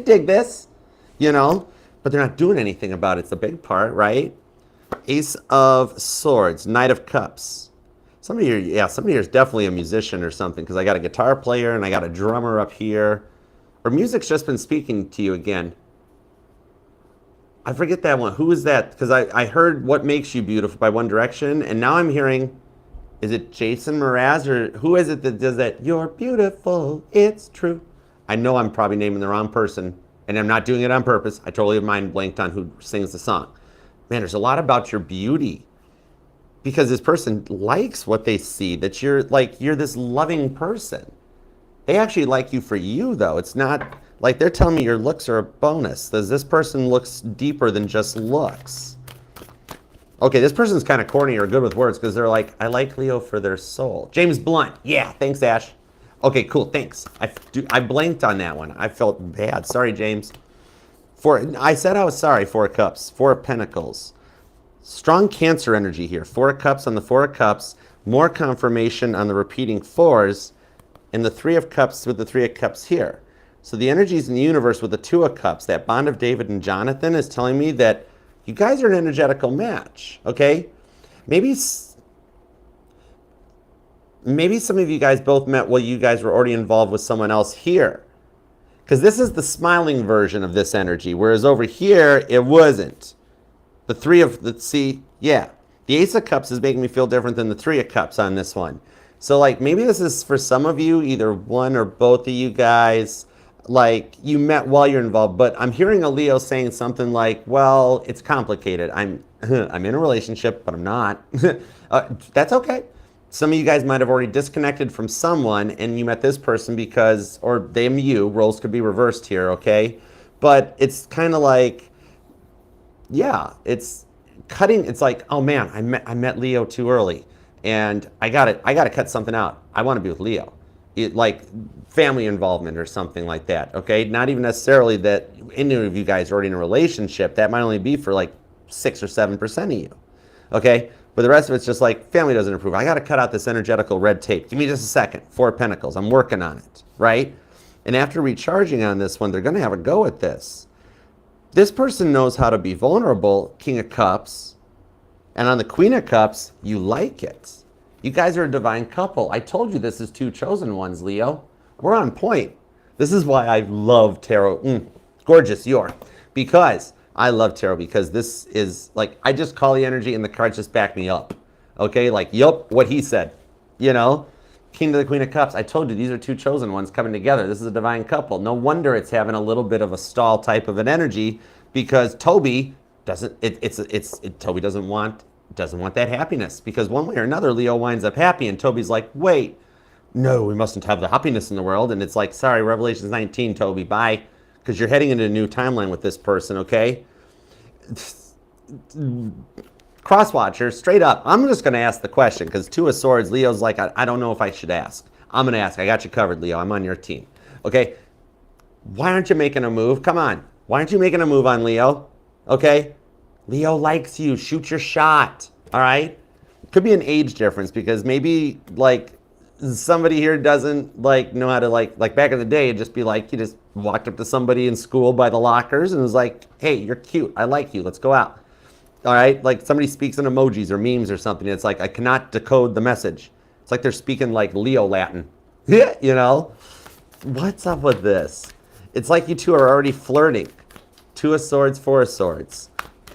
dig this, you know? But they're not doing anything about it. It's the big part, right? Ace of Swords, Knight of Cups. Somebody here is definitely a musician or something, because I got a guitar player and I got a drummer up here. Or music's just been speaking to you again. I forget that one. Who is that? Because I heard What Makes You Beautiful by One Direction, and now I'm hearing, is it Jason Mraz, or who is it that does that? You're beautiful, it's true. I know I'm probably naming the wrong person, and I'm not doing it on purpose. I totally have mind blanked on who sings the song. Man, there's a lot about your beauty, because this person likes what they see, that you're this loving person. They actually like you for you, though. It's not like they're telling me your looks are a bonus. This person looks deeper than just looks. Okay, this person's kind of corny or good with words, because they're like, I like Leo for their soul. James Blunt. Yeah, thanks, Ash. Okay, cool, thanks. I blanked on that one. I felt bad. Sorry, James. I said I was sorry. 4 of Cups, 4 of Pentacles. Strong Cancer energy here. 4 of Cups on the 4 of Cups. More confirmation on the repeating 4s. And the 3 of Cups with the 3 of Cups here. So the energies in the universe with the 2 of Cups, that bond of David and Jonathan, is telling me that you guys are an energetical match, okay? Maybe some of you guys both met while you guys were already involved with someone else here. Because this is the smiling version of this energy, whereas over here, it wasn't. The 3 of, the Ace of Cups is making me feel different than the 3 of Cups on this one. So like maybe this is for some of you, either one or both of you guys, like you met while you're involved, but I'm hearing a Leo saying something like, well, it's complicated. I'm in a relationship, but I'm not. That's okay. Some of you guys might have already disconnected from someone and you met this person because, or they and you, roles could be reversed here, okay? But it's kind of like, yeah, it's cutting. It's like, oh man, I met Leo too early. And I gotta cut something out. I want to be with Leo, like family involvement or something like that. Okay, not even necessarily that any of you guys are already in a relationship. That might only be for like 6 or 7% of you. Okay, but the rest of it's just like family doesn't approve. I gotta cut out this energetical red tape. Give me just a second. 4 of Pentacles. I'm working on it, right? And after recharging on this one, they're gonna have a go at this. This person knows how to be vulnerable. King of Cups. And on the Queen of Cups, you like it. You guys are a divine couple. I told you this is 2 chosen ones, Leo. We're on point. This is why I love tarot. Gorgeous, you are. Because I love tarot, because this is like, I just call the energy and the cards just back me up. Okay, like, yup, what he said. You know? King to the Queen of Cups. I told you these are 2 chosen ones coming together. This is a divine couple. No wonder it's having a little bit of a stall type of an energy, because Toby doesn't, Toby doesn't want that happiness, because one way or another Leo winds up happy and Toby's like, wait, no, we mustn't have the happiness in the world. And it's like, sorry, Revelations 19, Toby, bye, because you're heading into a new timeline with this person. Okay, Crosswatcher, straight up, I'm just going to ask the question, because 2 of Swords, Leo's like, I don't know if I should ask. I'm going to ask. I got you covered, Leo. I'm on your team. Okay, Why aren't you making a move? Come on. Why aren't you making a move on Leo? Okay? Leo likes you. Shoot your shot. All right? Could be an age difference because maybe like somebody here doesn't like know how to like back in the day, it'd just be like you just walked up to somebody in school by the lockers and was like, hey, you're cute. I like you. Let's go out. All right? Like somebody speaks in emojis or memes or something. It's like I cannot decode the message. It's like they're speaking like Leo Latin. You know? What's up with this? It's like you two are already flirting. Two of Swords, Four of Swords.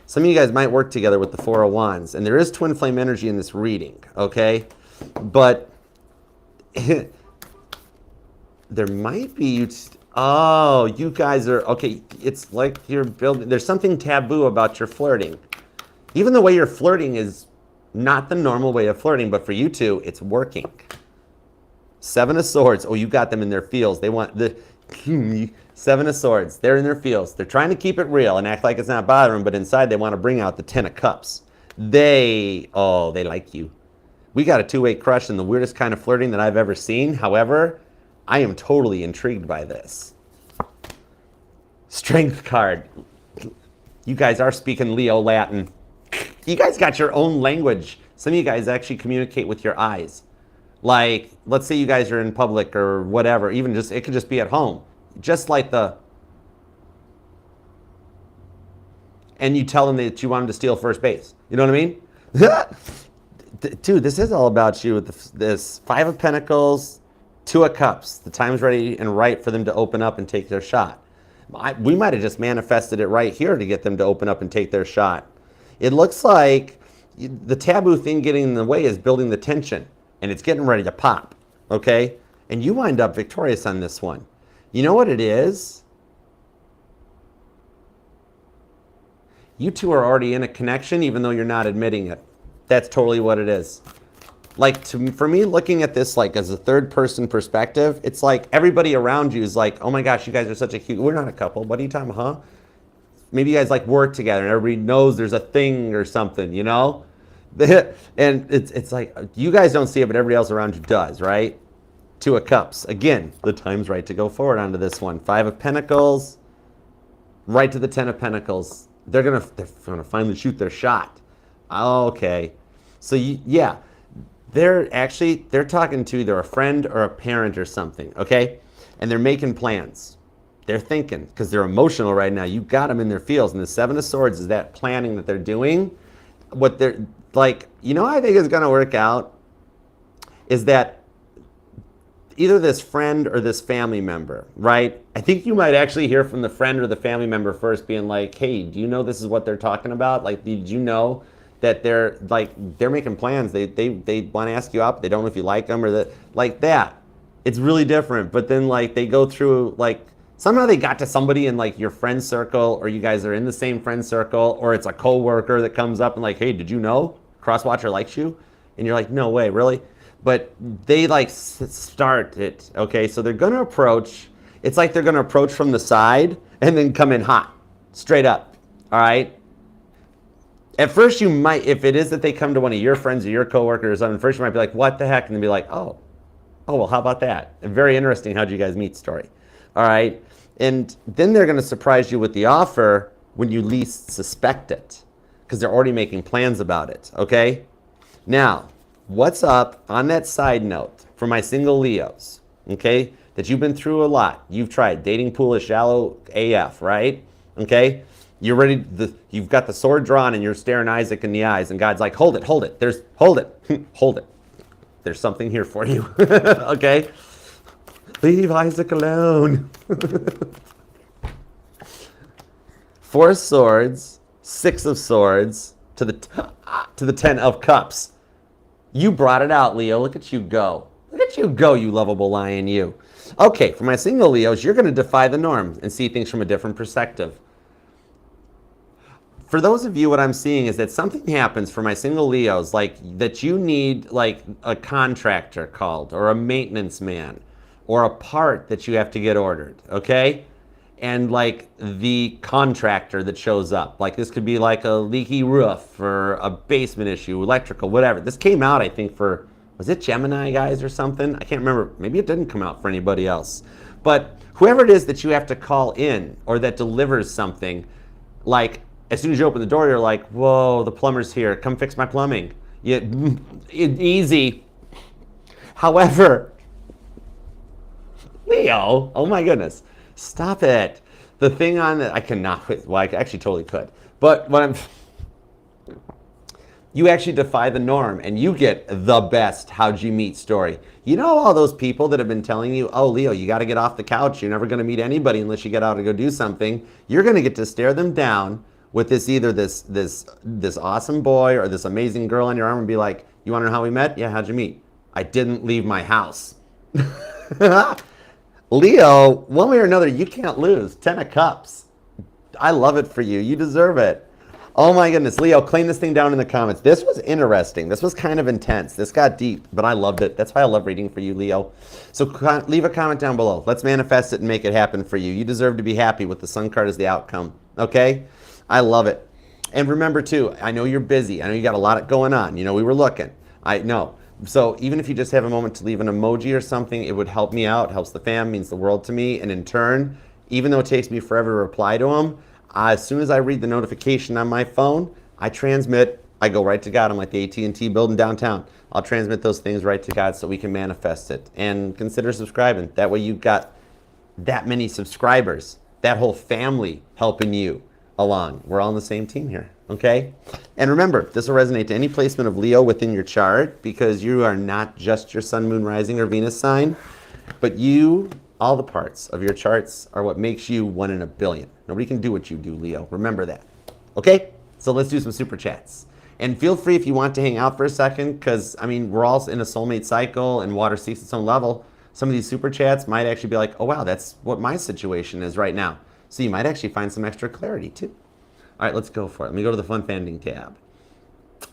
Some of you guys might work together with the Four of Wands. And there is twin flame energy in this reading, okay? But there might be... Oh, you guys are... Okay, it's like you're building... There's something taboo about your flirting. Even the way you're flirting is not the normal way of flirting, but for you two, it's working. Seven of Swords. Oh, you got them in their feels. They want the... Seven of Swords. They're in their feels. They're trying to keep it real and act like it's not bothering them, but inside they want to bring out the Ten of Cups. They like you. We got a two-way crush in the weirdest kind of flirting that I've ever seen. However, I am totally intrigued by this. Strength card. You guys are speaking Leo Latin. You guys got your own language. Some of you guys actually communicate with your eyes. Like, let's say you guys are in public or whatever, even just, it could just be at home. Just like and you tell them that you want them to steal first base. You know what I mean? Dude, this is all about you with this Five of Pentacles, Two of Cups. The time's ready and right for them to open up and take their shot. We might have just manifested it right here to get them to open up and take their shot. It looks like the taboo thing getting in the way is building the tension. And it's getting ready to pop, okay? And you wind up victorious on this one. You know what it is? You two are already in a connection even though you're not admitting it. That's totally what it is. Like, for me, looking at this like as a third person perspective, it's like everybody around you is like, oh my gosh, you guys are such a cute, we're not a couple. What are you talking about, huh? Maybe you guys like work together and everybody knows there's a thing or something, you know? And it's like, you guys don't see it, but everybody else around you does, right? Two of Cups. Again, the time's right to go forward onto this one. Five of Pentacles, right to the Ten of Pentacles. They're gonna finally shoot their shot. Okay. So, yeah, they're talking to either a friend or a parent or something, okay? And they're making plans. They're thinking, because they're emotional right now. You got them in their feels. And the Seven of Swords is that planning that they're doing. What they're... Like, you know how I think it's going to work out? Is that either this friend or this family member, right? I think you might actually hear from the friend or the family member first being like, hey, do you know this is what they're talking about? Like, did you know that they're making plans? They want to ask you out, but they don't know if you like them or like that. It's really different. But then like they go through like, somehow they got to somebody in like your friend circle or you guys are in the same friend circle or it's a coworker that comes up and like, hey, did you know? Crosswatcher likes you, and you're like, no way, really? But they like start it, okay? So they're gonna approach, it's like they're gonna approach from the side and then come in hot, straight up, all right? At first you might, if it is that they come to one of your friends or your coworkers or something, first you might be like, what the heck? And then be like, oh, well, how about that? Very interesting, how'd you guys meet story, all right? And then they're gonna surprise you with the offer when you least suspect it, because they're already making plans about it, okay? Now, what's up on that side note for my single Leos, okay? That you've been through a lot. You've tried. Dating pool is shallow AF, right? Okay? You're ready, you've got the sword drawn and you're staring Isaac in the eyes and God's like, hold it, hold it. Hold it. There's something here for you, okay? Leave Isaac alone. Four of Swords, Six of Swords to the Ten of Cups. You brought it out, Leo. Look at you go. Look at you go, you lovable lion, you. Okay, for my single Leos, you're going to defy the norm and see things from a different perspective. For those of you, what I'm seeing is that something happens for my single Leos, like that you need like a contractor called or a maintenance man or a part that you have to get ordered, okay? And like the contractor that shows up. Like this could be like a leaky roof or a basement issue, electrical, whatever. This came out, I think, for, was it Gemini guys or something? I can't remember. Maybe it didn't come out for anybody else. But Whoever it is that you have to call in or that delivers something, like as soon as you open the door, you're like, whoa, the plumber's here. Come fix my plumbing. Easy. However, Leo, oh my goodness, stop it. The thing on that I cannot, well, I actually totally could. But you actually defy the norm and you get the best how'd you meet story. You know all those people that have been telling you, oh, Leo, you got to get off the couch. You're never going to meet anybody unless you get out and go do something. You're going to get to stare them down with either this awesome boy or this amazing girl on your arm and be like, you want to know how we met? Yeah, how'd you meet? I didn't leave my house. Leo, one way or another, you can't lose. 10 of Cups. I love it for you. You deserve it. Oh my goodness, Leo, claim this thing down in the comments. This was interesting. This was kind of intense. This got deep, but I loved it. That's why I love reading for you, Leo. So leave a comment down below. Let's manifest it and make it happen for you. You deserve to be happy with the Sun card as the outcome, okay? I love it. And remember too, I know you're busy. I know you got a lot going on. You know, we were looking. I know. So even if you just have a moment to leave an emoji or something, it would help me out, helps the fam, means the world to me. And in turn, even though it takes me forever to reply to them, as soon as I read the notification on my phone, I transmit, I go right to God. I'm like the AT&T building downtown. I'll transmit those things right to God so we can manifest it. And consider subscribing. That way you've got that many subscribers, that whole family helping you along. We're all on the same team here, okay? And remember, this will resonate to any placement of Leo within your chart because you are not just your sun, moon, rising, or Venus sign, but you, all the parts of your charts are what makes you 1 in a billion. Nobody can do what you do, Leo. Remember that. Okay? So let's do some super chats. And feel free if you want to hang out for a second because, I mean, we're all in a soulmate cycle and water seeks its own level. Some of these super chats might actually be like, oh, wow, that's what my situation is right now. So you might actually find some extra clarity, too. All right, let's go for it. Let me go to the Fun Fanding tab.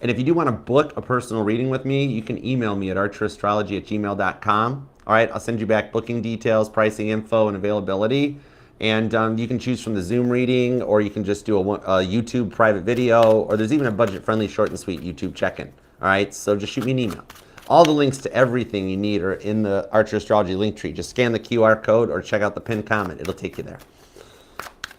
And if you do want to book a personal reading with me, you can email me at archerastrology@gmail.com. All right, I'll send you back booking details, pricing info, and availability. And you can choose from the Zoom reading, or you can just do a YouTube private video, or there's even a budget-friendly, short and sweet YouTube check-in. All right, so just shoot me an email. All the links to everything you need are in the Archer Astrology link tree. Just scan the QR code or check out the pinned comment. It'll take you there.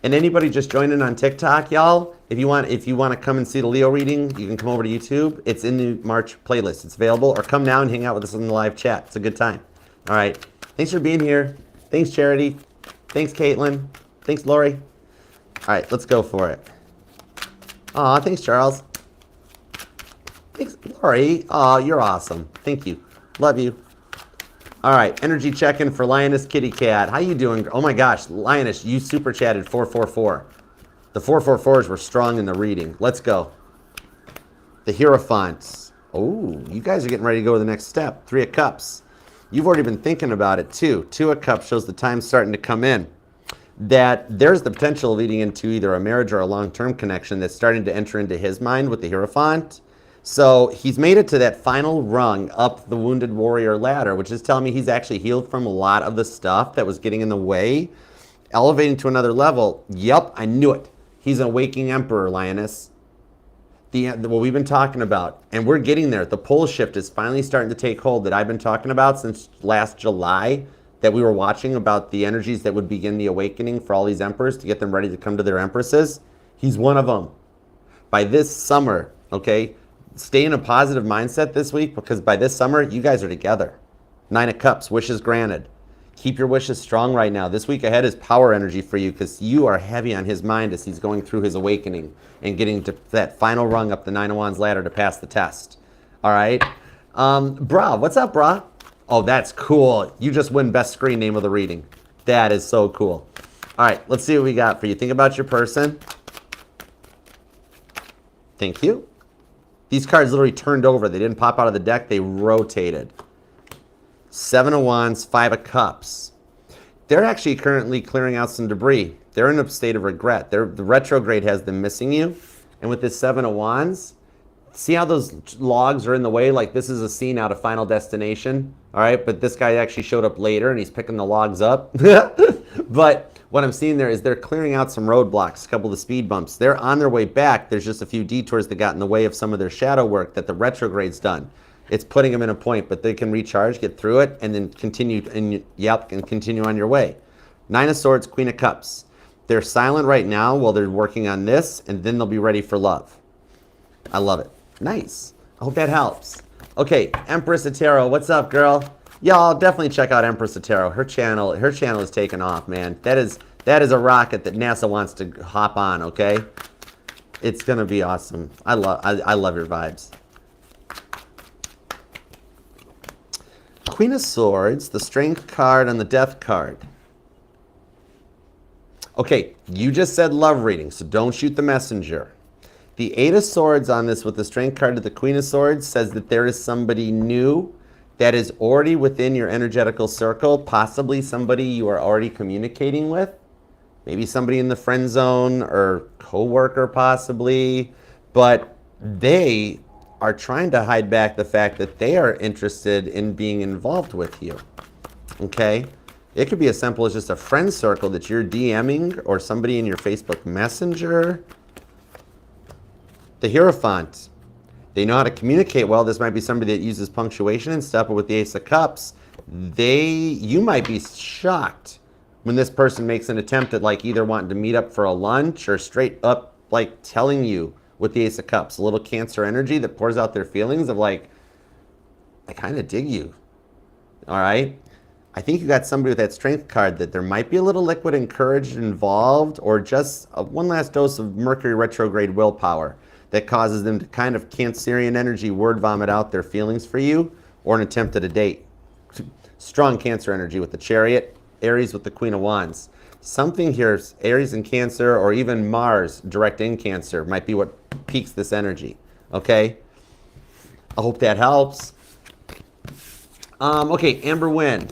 And anybody just joining on TikTok, y'all, if you want to come and see the Leo reading, you can come over to YouTube. It's in the March playlist. It's available. Or come now and hang out with us in the live chat. It's a good time. All right. Thanks for being here. Thanks, Charity. Thanks, Caitlin. Thanks, Lori. All right, let's go for it. Aw, thanks, Charles. Thanks, Lori. Aw, you're awesome. Thank you. Love you. All right, energy check-in for Lioness Kitty Cat. How you doing? Oh my gosh, Lioness, you super chatted 444. The 444s were strong in the reading. Let's go. The Hierophants. Oh, you guys are getting ready to go to the next step. 3 of Cups. You've already been thinking about it too. 2 of Cups shows the time starting to come in. That there's the potential leading into either a marriage or a long-term connection that's starting to enter into his mind with the Hierophant. So he's made it to that final rung up the Wounded Warrior ladder, which is telling me he's actually healed from a lot of the stuff that was getting in the way, elevating to another level. Yep, I knew it. He's an awakening emperor, Lioness. What we've been talking about, and we're getting there. The pole shift is finally starting to take hold that I've been talking about since last July, that we were watching about the energies that would begin the awakening for all these emperors to get them ready to come to their empresses. He's one of them. By this summer, okay, stay in a positive mindset this week because by this summer, you guys are together. 9 of Cups, wishes granted. Keep your wishes strong right now. This week ahead is power energy for you because you are heavy on his mind as he's going through his awakening and getting to that final rung up the 9 of Wands ladder to pass the test. All right? Bra, what's up, Bra? Oh, that's cool. You just win best screen name of the reading. That is so cool. All right, let's see what we got for you. Think about your person. Thank you. These cards literally turned over. They didn't pop out of the deck. They rotated. 7 of Wands, 5 of Cups. They're actually currently clearing out some debris. They're in a state of regret. The retrograde has them missing you. And with this 7 of Wands, see how those logs are in the way? Like this is a scene out of Final Destination. All right, but this guy actually showed up later and he's picking the logs up. But what I'm seeing there is they're clearing out some roadblocks, a couple of the speed bumps. They're on their way back. There's just a few detours that got in the way of some of their shadow work that the retrograde's done. It's putting them in a point, but they can recharge, get through it, and then continue and continue on your way. Nine of Swords, Queen of Cups. They're silent right now while they're working on this, and then they'll be ready for love. I love it. Nice. I hope that helps. Okay, Empress of Tarot, what's up, girl? Y'all definitely check out Empress of Tarot. Her channel is taking off, man. That is a rocket that NASA wants to hop on. Okay, it's gonna be awesome. I love your vibes. Queen of Swords, the Strength card and the Death card. Okay, you just said love reading, so don't shoot the messenger. The Eight of Swords on this with the Strength card to the Queen of Swords says that there is somebody new that is already within your energetical circle, possibly somebody you are already communicating with, maybe somebody in the friend zone or coworker possibly, but they are trying to hide back the fact that they are interested in being involved with you, okay? It could be as simple as just a friend circle that you're DMing or somebody in your Facebook Messenger. The Hierophant. They know how to communicate well. This might be somebody that uses punctuation and stuff, but with the Ace of Cups, you might be shocked when this person makes an attempt at like either wanting to meet up for a lunch or straight up like telling you with the Ace of Cups, a little Cancer energy that pours out their feelings of like, I kind of dig you. All right. I think you got somebody with that Strength card that there might be a little liquid encouraged involved, or just one last dose of Mercury retrograde willpower that causes them to kind of Cancerian energy word vomit out their feelings for you, or an attempt at a date. Strong Cancer energy with the Chariot, Aries with the Queen of Wands. Something here, Aries and Cancer, or even Mars direct in Cancer, might be what piques this energy, okay? I hope that helps. Okay, Amber Wynn.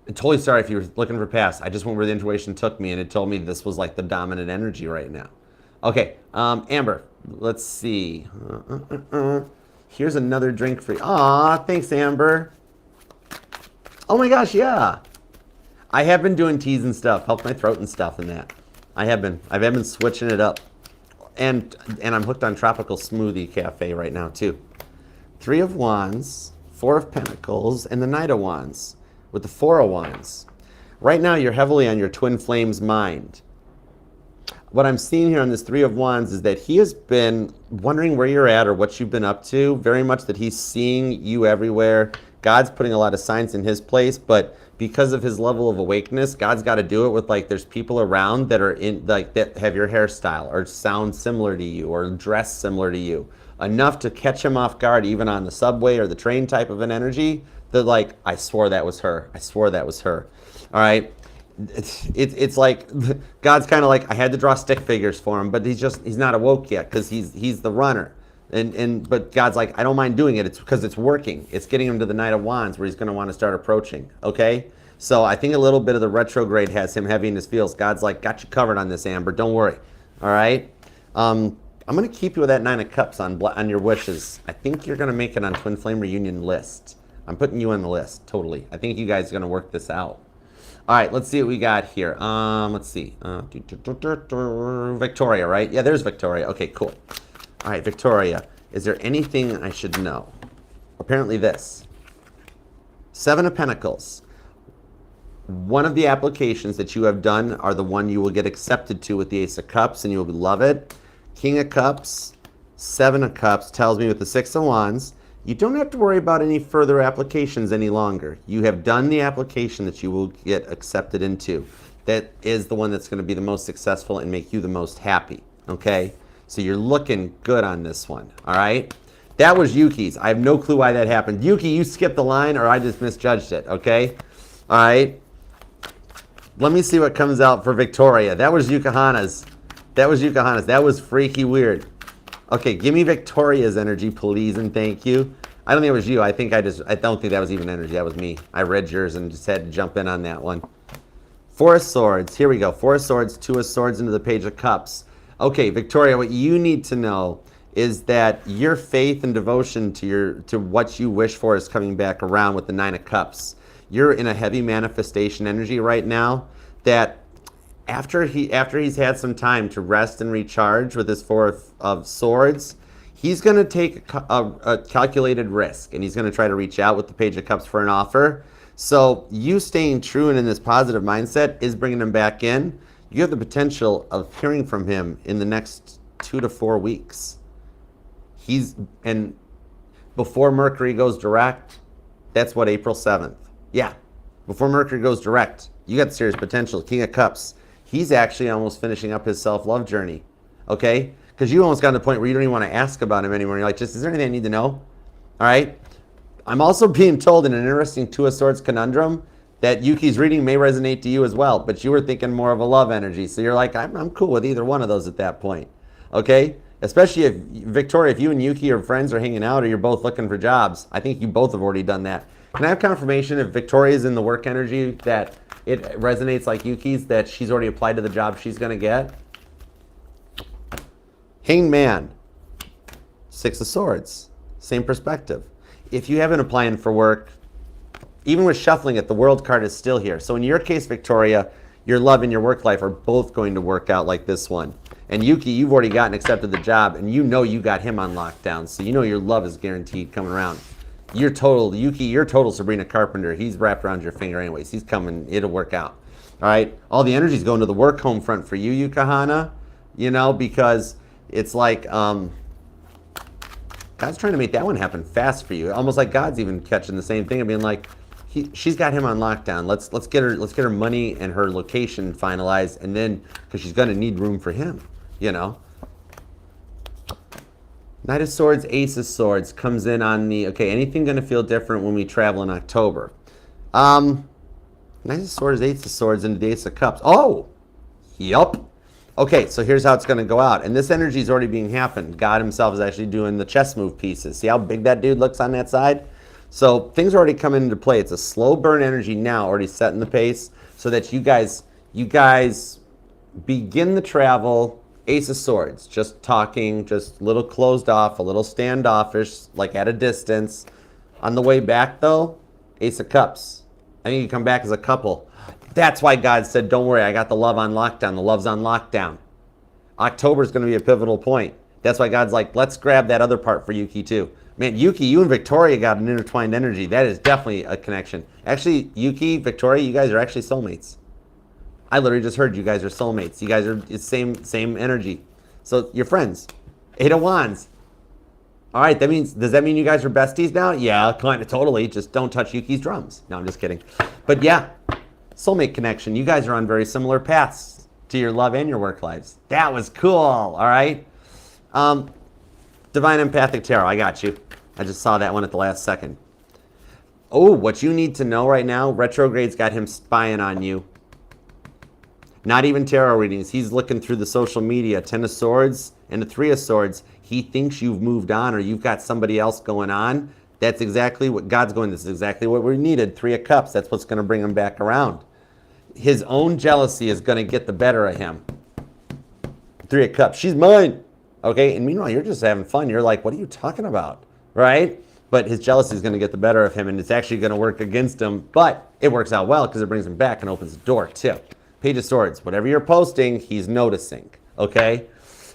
I'm totally sorry if you were looking for past. I just went where the intuition took me, and it told me this was like the dominant energy right now. Okay, Amber, let's see. Here's another drink for you. Aw, thanks, Amber. Oh my gosh, yeah. I have been doing teas and stuff, helped my throat and stuff and that. I've been switching it up. And I'm hooked on Tropical Smoothie Cafe right now too. Three of Wands, Four of Pentacles, and the Knight of Wands with the Four of Wands. Right now you're heavily on your twin flame's mind. What I'm seeing here on this Three of Wands is that he has been wondering where you're at or what you've been up to, very much that he's seeing you everywhere. God's putting a lot of signs in his place, but because of his level of awakeness, God's got to do it with like there's people around that are in like that have your hairstyle or sound similar to you or dress similar to you, enough to catch him off guard even on the subway or the train type of an energy that like, I swore that was her. I swore that was her. All right. It's like God's kind of like, I had to draw stick figures for him, but he's not awoke yet because he's the runner. But God's like, I don't mind doing it. It's because it's working. It's getting him to the Knight of Wands where he's going to want to start approaching. Okay? So I think a little bit of the retrograde has him heavy in his feels. God's like, got you covered on this, Amber. Don't worry. All right? I'm going to keep you with that Nine of Cups on your wishes. I think you're going to make it on Twin Flame Reunion list. I'm putting you on the list, totally. I think you guys are going to work this out. All right, let's see what we got here. Let's see. Victoria, right? Yeah, there's Victoria. Okay, cool. All right, Victoria, is there anything I should know? Apparently this. Seven of Pentacles. One of the applications that you have done are the one you will get accepted to with the Ace of Cups, and you will love it. King of Cups, Seven of Cups tells me with the Six of Wands, you don't have to worry about any further applications any longer. You have done the application that you will get accepted into. That is the one that's going to be the most successful and make you the most happy, okay? So you're looking good on this one, all right? That was Yuki's. I have no clue why that happened. Yuki, you skipped the line or I just misjudged it, okay? All right? Let me see what comes out for Victoria. That was Yukahana's. That was freaky weird. Okay, give me Victoria's energy, please, and thank you. I don't think it was you. I don't think that was even energy. That was me. I read yours and just had to jump in on that one. Four of Swords. Here we go. Four of Swords, Two of Swords into the Page of Cups. Okay, Victoria, what you need to know is that your faith and devotion to what you wish for is coming back around with the Nine of Cups. You're in a heavy manifestation energy right now that after he's had some time to rest and recharge with his Four of Swords, he's going to take a calculated risk, and he's going to try to reach out with the Page of Cups for an offer. So you staying true and in this positive mindset is bringing him back in. You have the potential of hearing from him in the next 2 to 4 weeks. And before Mercury goes direct, that's what, April 7th. Yeah, before Mercury goes direct, you got serious potential. King of Cups. He's actually almost finishing up his self-love journey, okay? Because you almost got to the point where you don't even want to ask about him anymore. You're like, is there anything I need to know? All right? I'm also being told in an interesting Two of Swords conundrum that Yuki's reading may resonate to you as well, but you were thinking more of a love energy. So you're like, I'm cool with either one of those at that point, okay? Especially if, Victoria, if you and Yuki are friends or hanging out or you're both looking for jobs. I think you both have already done that. Can I have confirmation if Victoria's in the work energy that it resonates like Yuki's, that she's already applied to the job she's going to get? Hanged Man, Six of Swords, same perspective. If you haven't applying for work, even with shuffling it, the World card is still here. So in your case, Victoria, your love and your work life are both going to work out like this one. And Yuki, you've already gotten accepted the job, and you know you got him on lockdown, so you know your love is guaranteed coming around. You're total, Yuki, you're total Sabrina Carpenter. He's wrapped around your finger anyways. He's coming, it'll work out. All right? All the energy's going to the work home front for you, Yukahana, you know, because it's like God's trying to make that one happen fast for you. Almost like God's even catching the same thing and being like, she's got him on lockdown. Let's get her money and her location finalized, and then because she's going to need room for him, you know. Knight of Swords, Ace of Swords comes in on the, okay, anything going to feel different when we travel in October? Knight of Swords, Ace of Swords, and the Ace of Cups. Oh, yup. Okay, so here's how it's going to go out. And this energy is already being happened. God himself is actually doing the chess move pieces. See how big that dude looks on that side? So things are already coming into play. It's a slow burn energy now, already setting the pace so that you guys begin the travel. Ace of Swords, just talking, just a little closed off, a little standoffish, like at a distance. On the way back, though, Ace of Cups. I think you come back as a couple. That's why God said, don't worry, I got the love on lockdown. The love's on lockdown. October is going to be a pivotal point. That's why God's like, let's grab that other part for Yuki, too. Man, Yuki, you and Victoria got an intertwined energy. That is definitely a connection. Actually, Yuki, Victoria, you guys are actually soulmates. I literally just heard you guys are soulmates. You guys are same energy. So you're friends. Eight of Wands. All right, does that mean you guys are besties now? Yeah, kind of, totally. Just don't touch Yuki's drums. No, I'm just kidding. But yeah, soulmate connection. You guys are on very similar paths to your love and your work lives. That was cool, all right? Divine Empathic Tarot, I got you. I just saw that one at the last second. Oh, what you need to know right now, retrograde's got him spying on you. Not even tarot readings. He's looking through the social media. 10 of Swords and the 3 of Swords. He thinks you've moved on or you've got somebody else going on. That's exactly what God's going, this is exactly what we needed. 3 of Cups, that's what's going to bring him back around. His own jealousy is going to get the better of him. 3 of Cups, she's mine. Okay, and meanwhile, you're just having fun. You're like, what are you talking about? Right? But his jealousy is going to get the better of him, and it's actually going to work against him. But it works out well because it brings him back and opens the door, too. Page of Swords, whatever you're posting, he's noticing, okay?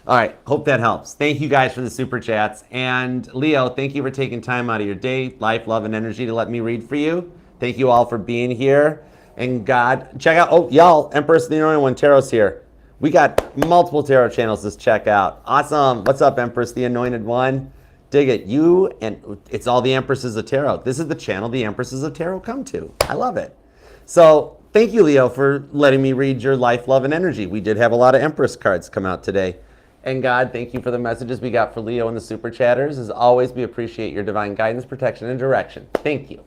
All right, hope that helps. Thank you guys for the super chats. And Leo, thank you for taking time out of your day, life, love, and energy to let me read for you. Thank you all for being here. And God, check out, oh, y'all, Empress the Anointed One Tarot's here. We got multiple tarot channels to check out. Awesome. What's up, Empress the Anointed One? Dig it. You, and it's all the Empresses of Tarot. This is the channel the Empresses of Tarot come to. I love it. So, thank you, Leo, for letting me read your life, love, and energy. We did have a lot of Empress cards come out today. And God, thank you for the messages we got for Leo and the Super Chatters. As always, we appreciate your divine guidance, protection, and direction. Thank you.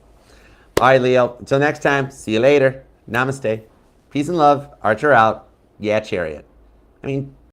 All right, Leo. Until next time, see you later. Namaste. Peace and love. Archer out. Yeah, Chariot. I mean...